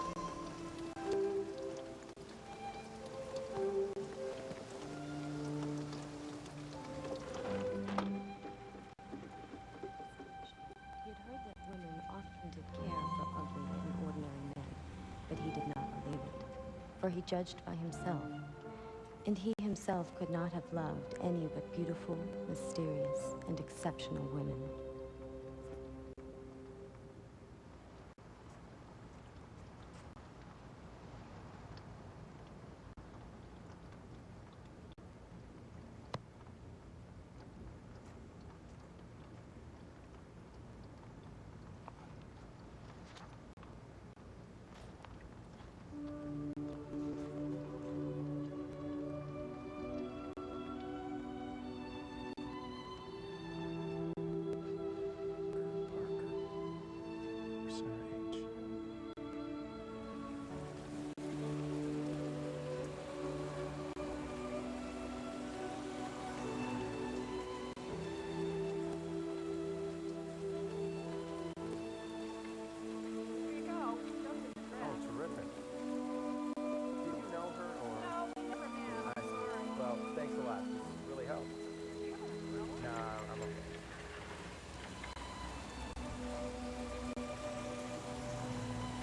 Speaker 1: He had heard that women often did care for ugly and ordinary men, but he did not believe it, for he judged by himself, and he himself could not have loved any but beautiful, mysterious, and exceptional women.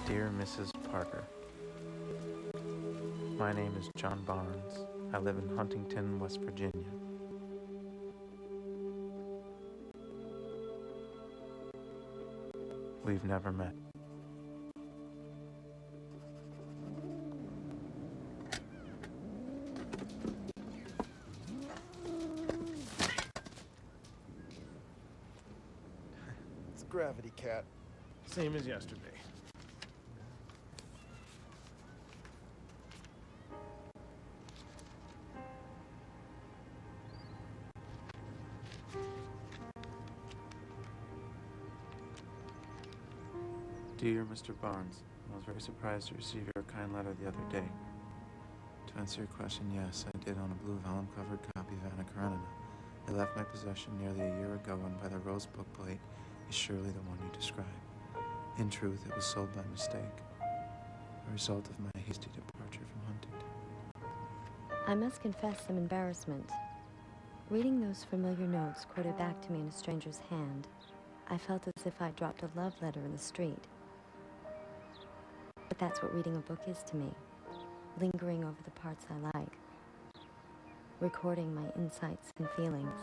Speaker 14: Dear Mrs. Parker, my name is John Barnes. I live in Huntington, West Virginia. We've never met.
Speaker 16: It's Gravity Cat. Same as yesterday.
Speaker 14: Dear Mr. Barnes, I was very surprised to receive your kind letter the other day. To answer your question, yes, I did own a blue vellum-covered copy of Anna Karenina. It left my possession nearly a year ago, and by the rose book plate is surely the one you describe. In truth, it was sold by mistake, a result of my hasty departure from Huntington.
Speaker 1: I must confess some embarrassment. Reading those familiar notes quoted back to me in a stranger's hand, I felt as if I'd dropped a love letter in the street. But that's what reading a book is to me, lingering over the parts I like, recording my insights and feelings.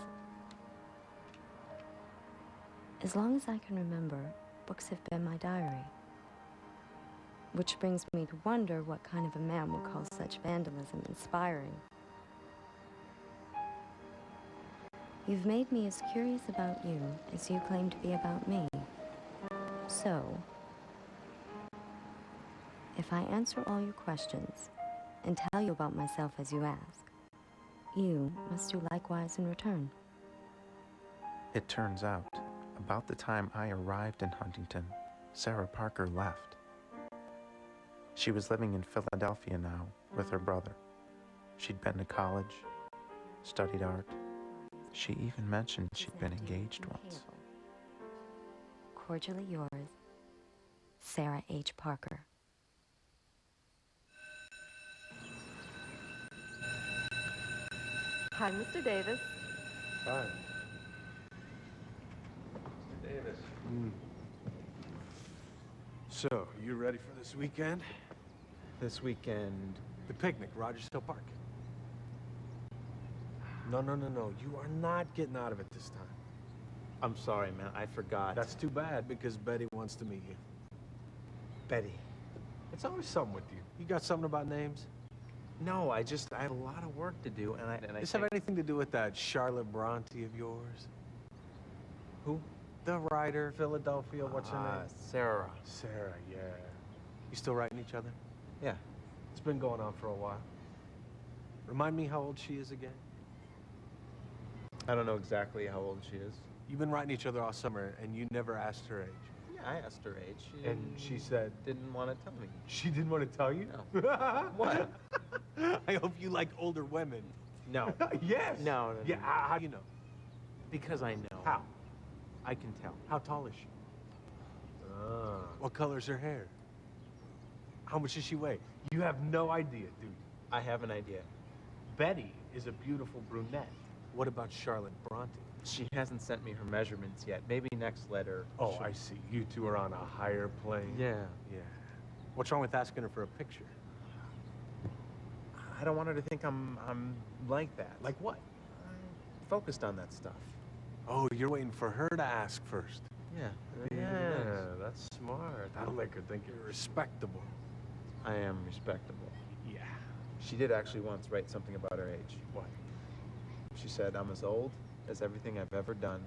Speaker 1: As long as I can remember, books have been my diary. Which brings me to wonder what kind of a man would call such vandalism inspiring. You've made me as curious about you as you claim to be about me. So, if I answer all your questions and tell you about myself as you ask, you must do likewise in return.
Speaker 14: It turns out, about the time I arrived in Huntington, Sarah Parker left. She was living in Philadelphia now with her brother. She'd been to college, studied art. She even mentioned she'd been engaged once.
Speaker 1: Cordially yours, Sarah H. Parker.
Speaker 10: Hi, Mr. Davis.
Speaker 16: Hi.
Speaker 11: Davis.
Speaker 16: So, you ready for this weekend?
Speaker 19: This weekend?
Speaker 16: The picnic, Rogers Hill Park. No. You are not getting out of it this time.
Speaker 19: I'm sorry, man. I forgot.
Speaker 16: That's too bad, because Betty wants to meet you.
Speaker 19: Betty.
Speaker 16: It's always something with you. You got something about names?
Speaker 19: No, I have a lot of work to do, and I
Speaker 16: Does this have anything to do with that Charlotte Bronte of yours?
Speaker 19: Who?
Speaker 16: The writer, Philadelphia, what's her name?
Speaker 19: Sarah.
Speaker 16: Sarah, yeah. You still writing each other?
Speaker 19: Yeah.
Speaker 16: It's been going on for a while. Remind me how old she is again?
Speaker 19: I don't know exactly how old she is.
Speaker 16: You've been writing each other all summer, and you never asked her age.
Speaker 19: Yeah, I asked her age.
Speaker 16: And she said...
Speaker 19: Didn't want to tell me.
Speaker 16: She didn't want to tell you?
Speaker 19: No. What?
Speaker 16: I hope you like older women.
Speaker 19: No.
Speaker 16: Yes.
Speaker 19: No.
Speaker 16: Yeah, how do you know?
Speaker 19: Because I know.
Speaker 9: How?
Speaker 19: I can tell.
Speaker 9: How tall is she? What color's her hair? How much does she weigh? You have no idea, do you?
Speaker 19: I have an idea. Betty is a beautiful brunette.
Speaker 9: What about Charlotte Bronte?
Speaker 19: She hasn't sent me her measurements yet. Maybe next letter.
Speaker 9: Oh, I see. You two are on a higher plane.
Speaker 19: Yeah.
Speaker 9: Yeah. What's wrong with asking her for a picture?
Speaker 19: I don't want her to think I'm like that.
Speaker 9: Like what?
Speaker 19: I'm focused on that stuff.
Speaker 9: Oh, you're waiting for her to ask first.
Speaker 19: Yeah.
Speaker 9: Yeah, that's smart. That'll make her think you're respectable.
Speaker 19: I am respectable.
Speaker 9: Yeah.
Speaker 19: She did actually once write something about her age.
Speaker 9: What?
Speaker 19: She said, I'm as old as everything I've ever done,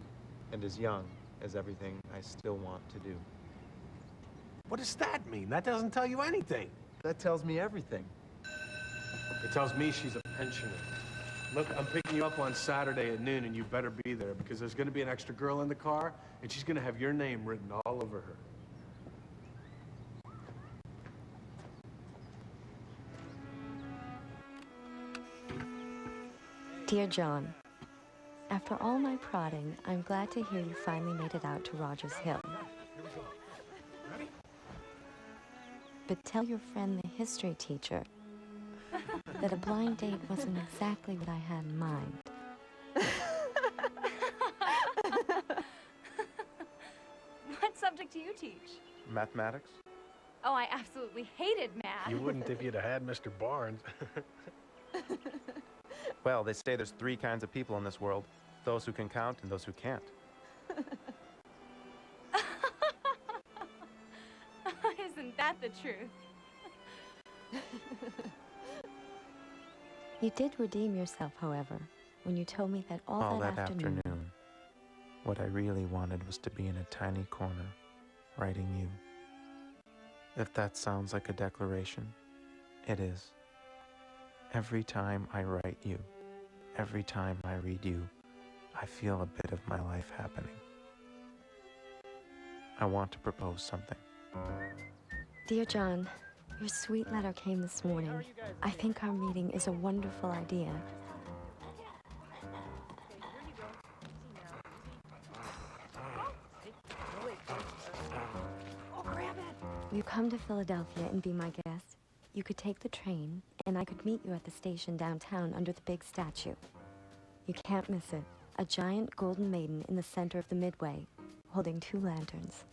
Speaker 19: and as young as everything I still want to do.
Speaker 9: What does that mean? That doesn't tell you anything.
Speaker 19: That tells me everything.
Speaker 9: It tells me she's a pensioner. Look, I'm picking you up on Saturday at noon, and you better be there, because there's going to be an extra girl in the car, and she's going to have your name written all over her.
Speaker 1: Dear John, after all my prodding, I'm glad to hear you finally made it out to Rogers Hill. But tell your friend, the history teacher, that a blind date wasn't exactly what I had in mind.
Speaker 10: What subject do you teach?
Speaker 14: Mathematics?
Speaker 10: Oh, I absolutely hated math.
Speaker 9: You wouldn't if you'd have had Mr. Barnes.
Speaker 14: Well, they say there's three kinds of people in this world. Those who can count and those who can't.
Speaker 10: Isn't that the truth?
Speaker 1: You did redeem yourself, however, when you told me that all that afternoon...
Speaker 14: What I really wanted was to be in a tiny corner, writing you. If that sounds like a declaration, it is. Every time I write you, every time I read you, I feel a bit of my life happening. I want to propose something.
Speaker 1: Dear John, your sweet letter came this morning. I think our meeting is a wonderful idea. You come to Philadelphia and be my guest. You could take the train, and I could meet you at the station downtown under the big statue. You can't miss it. A giant golden maiden in the center of the midway, holding two lanterns.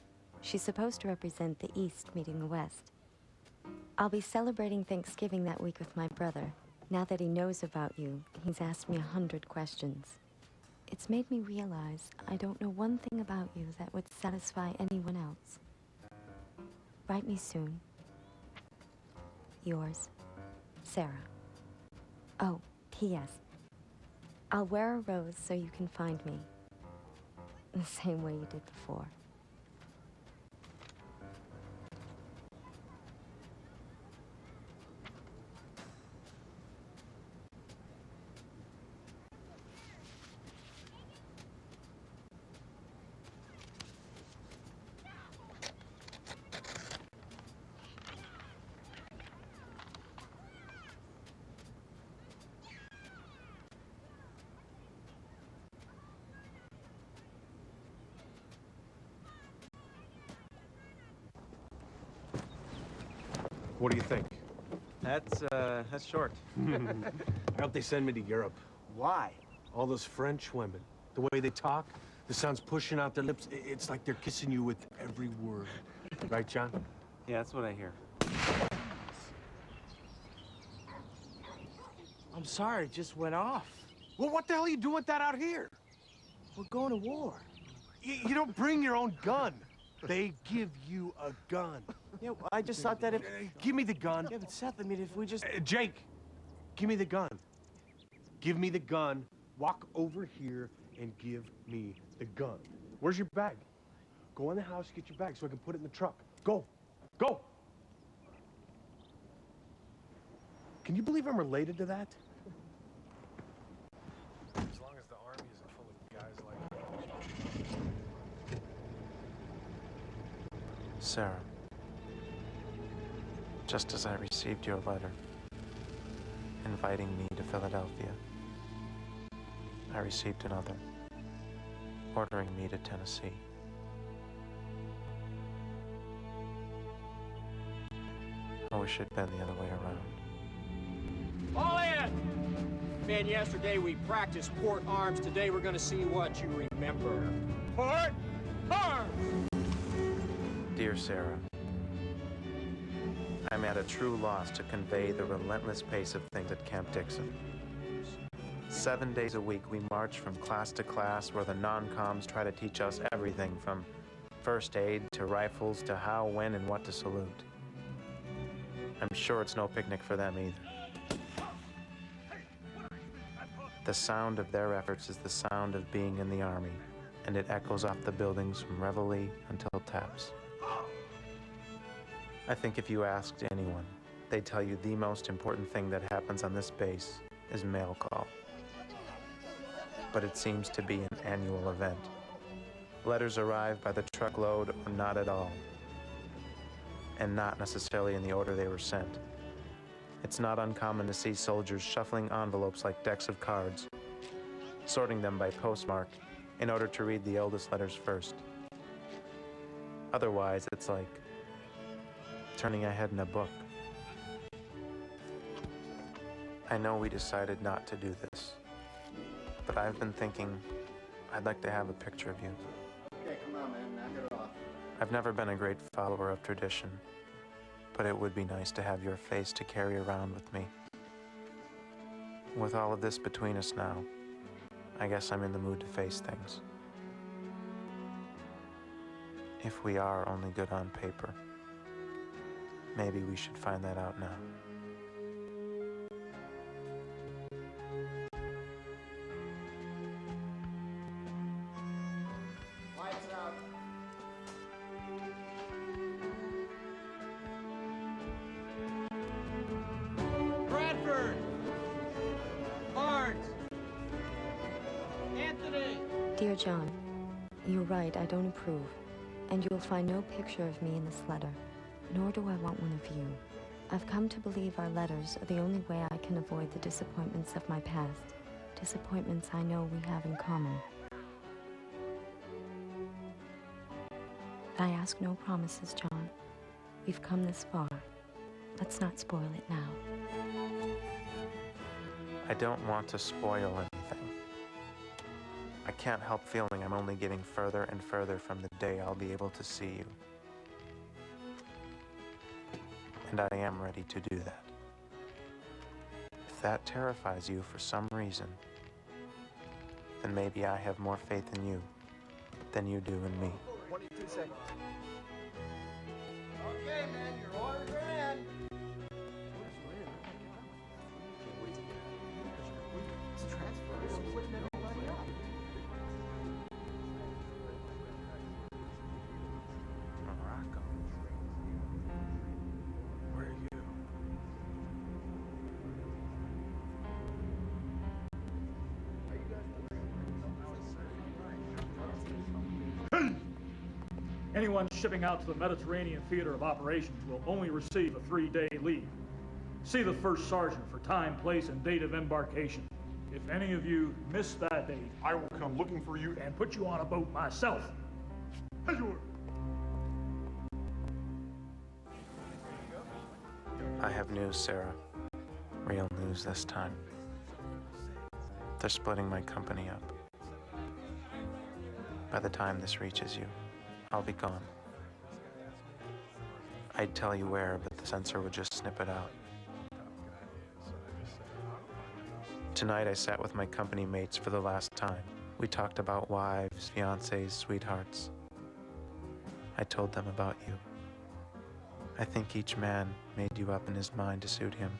Speaker 1: She's supposed to represent the East meeting the West. I'll be celebrating Thanksgiving that week with my brother. Now that he knows about you, he's asked me 100 questions. It's made me realize I don't know one thing about you that would satisfy anyone else. Write me soon. Yours, Sarah. Oh, P.S. I'll wear a rose so you can find me. The same way you did before.
Speaker 9: What do you think?
Speaker 19: That's short.
Speaker 9: I hope they send me to Europe.
Speaker 19: Why?
Speaker 9: All those French women, the way they talk, the sounds pushing out their lips, it's like they're kissing you with every word. Right, John?
Speaker 19: Yeah, that's what I hear.
Speaker 21: I'm sorry, it just went off.
Speaker 9: Well, what the hell are you doing with that out here?
Speaker 21: We're going to war.
Speaker 9: You don't bring your own gun. They give you a gun.
Speaker 21: Yeah, well, I just thought that if...
Speaker 9: Give me the gun.
Speaker 21: Yeah, but Seth, I mean, if we just...
Speaker 9: Jake, give me the gun. Give me the gun. Walk over here and give me the gun. Where's your bag? Go in the house, get your bag so I can put it in the truck. Go. Go. Can you believe I'm related to that? As long as the army isn't full of guys like that.
Speaker 14: Sarah, just as I received your letter inviting me to Philadelphia, I received another ordering me to Tennessee. I wish it'd been the other way around.
Speaker 2: All in! Man, yesterday we practiced port arms. Today we're gonna see what you remember. Port arms!
Speaker 14: Dear Sarah, I'm at a true loss to convey the relentless pace of things at Camp Dixon. 7 days a week, we march from class to class where the non-coms try to teach us everything from first aid to rifles to how, when, and what to salute. I'm sure it's no picnic for them either. The sound of their efforts is the sound of being in the Army, and it echoes off the buildings from reveille until taps. I think if you asked anyone, they'd tell you the most important thing that happens on this base is mail call. But it seems to be an annual event. Letters arrive by the truckload or not at all, and not necessarily in the order they were sent. It's not uncommon to see soldiers shuffling envelopes like decks of cards, sorting them by postmark in order to read the oldest letters first. Otherwise, it's like turning ahead in a book. I know we decided not to do this, but I've been thinking I'd like to have a picture of you.
Speaker 6: Okay, come on, man, knock it off.
Speaker 14: I've never been a great follower of tradition, but it would be nice to have your face to carry around with me. With all of this between us now, I guess I'm in the mood to face things. If we are only good on paper, maybe we should find that out now.
Speaker 6: Lights out.
Speaker 2: Bradford! Barnes! Anthony!
Speaker 1: Dear John, you're right, I don't approve. And you'll find no picture of me in this letter, nor do I want one of you. I've come to believe our letters are the only way I can avoid the disappointments of my past, disappointments I know we have in common. I ask no promises, John. We've come this far. Let's not spoil it now.
Speaker 14: I don't want to spoil anything. I can't help feeling I'm only getting further and further from the day I'll be able to see you. And I am ready to do that. If that terrifies you for some reason, then maybe I have more faith in you than you do in me.
Speaker 6: 22 seconds. Okay, man, your orders are in. It's transfer. It's splitting everybody up.
Speaker 14: Morocco.
Speaker 9: Where are you?
Speaker 15: Anyone shipping out to the Mediterranean Theater of Operations will only receive a 3-day leave. See the first sergeant for time, place, and date of embarkation. If any of you miss that date, I will come looking for you and put you on a boat myself.
Speaker 14: I have news, Sarah. Real news this time. They're splitting my company up. By the time this reaches you, I'll be gone. I'd tell you where, but the censor would just snip it out. Tonight I sat with my company mates for the last time. We talked about wives, fiancés, sweethearts. I told them about you. I think each man made you up in his mind to suit him,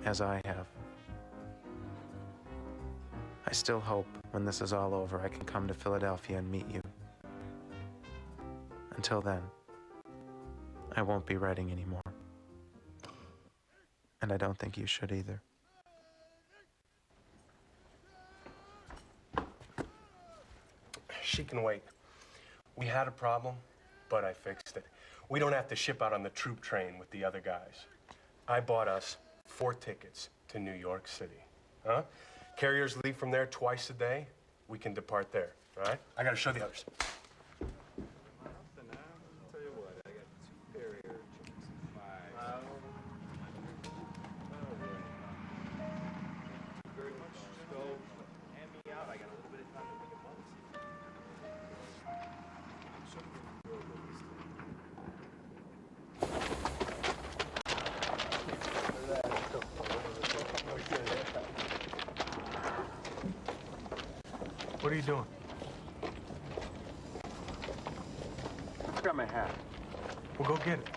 Speaker 14: as I have. I still hope when this is all over I can come to Philadelphia and meet you. Until then, I won't be writing anymore. And I don't think you should either.
Speaker 16: She can wait. We had a problem, but I fixed it. We don't have to ship out on the troop train with the other guys. I bought us 4 tickets to New York City. Huh? Carriers leave from there twice a day.
Speaker 9: we can depart there, all right? I gotta show the others. What are you doing?
Speaker 19: I got my hat.
Speaker 9: Well, go get it.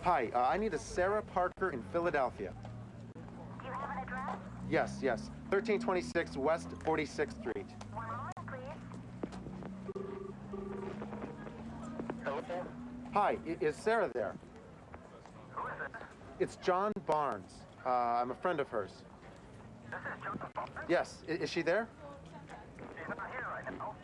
Speaker 19: Hi, I need a Sarah Parker in Philadelphia.
Speaker 17: Do you have an address?
Speaker 19: Yes, yes. 1326 West 46th Street.
Speaker 17: One moment, please. Hello?
Speaker 19: Hi, is Sarah there?
Speaker 17: Who is it?
Speaker 19: It's John Barnes. I'm a friend of hers.
Speaker 17: This is John Barnes?
Speaker 19: Yes, is she there?
Speaker 17: She's not here right now.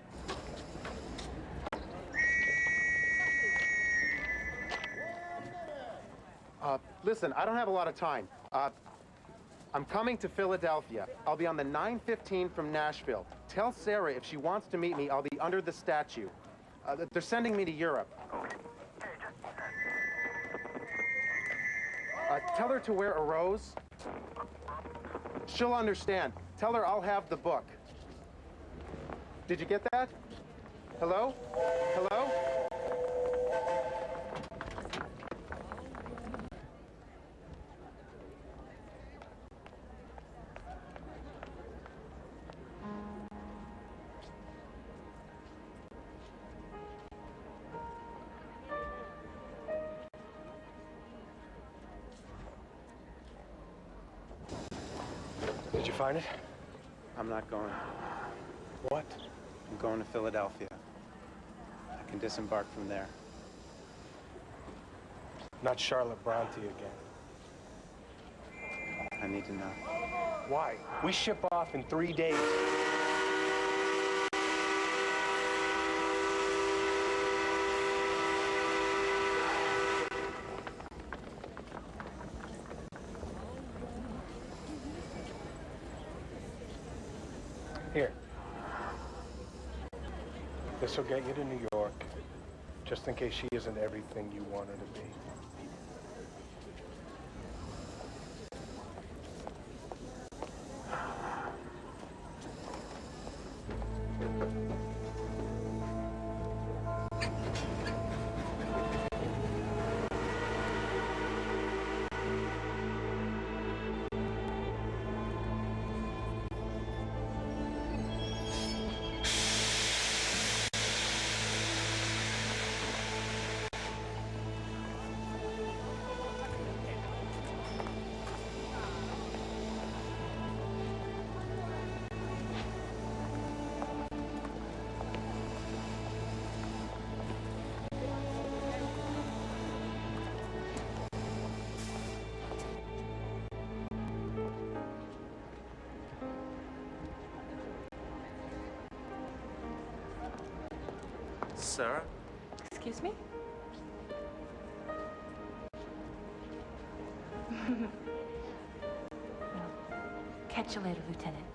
Speaker 19: Listen, I don't have a lot of time. I'm coming to Philadelphia. I'll be on the 9:15 from Nashville. Tell Sarah if she wants to meet me, I'll be under the statue. They're sending me to Europe. Tell her to wear a rose. She'll understand. Tell her I'll have the book. Did you get that? Hello? Hello?
Speaker 9: Did you find it?
Speaker 19: I'm not going.
Speaker 9: What?
Speaker 19: I'm going to Philadelphia. I can disembark from there.
Speaker 9: Not Charlotte Bronte again.
Speaker 19: I need to know.
Speaker 9: Why? We ship off in 3 days. Here. This will get you to New York, just in case she isn't everything you want her to be.
Speaker 19: Sarah?
Speaker 7: Excuse me? Catch you later, Lieutenant.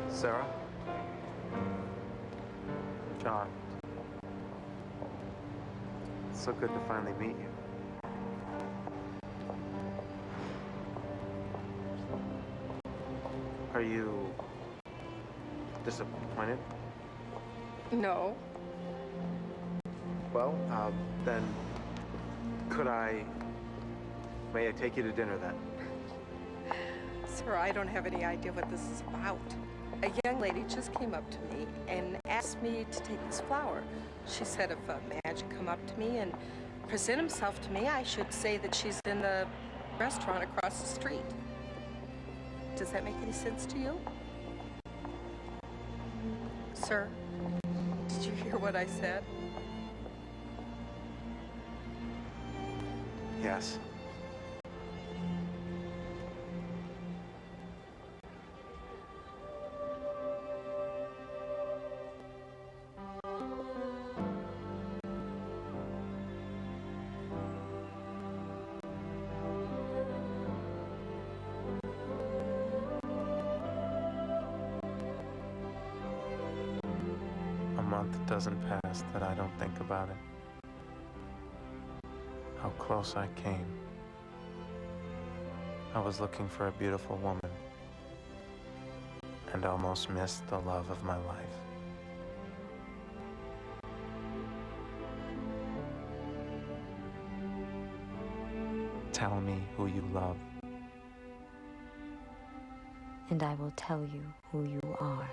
Speaker 19: Sarah?
Speaker 14: John, it's so good to finally meet you. Are you disappointed?
Speaker 5: No.
Speaker 14: Well, then, may I take you to dinner then?
Speaker 5: Sir, I don't have any idea what this is about. A young lady just came up to me and asked me to take this flower. She said if a man should come up to me and present himself to me, I should say that she's in the restaurant across the street. Does that make any sense to you? Sir, did you hear what I said?
Speaker 14: Yes. A month doesn't pass that I don't think about it. How close I came. I was looking for a beautiful woman and almost missed the love of my life. Tell me who you love.
Speaker 1: And I will tell you who you are.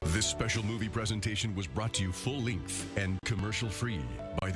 Speaker 13: This special movie presentation was brought to you full length and commercial free by the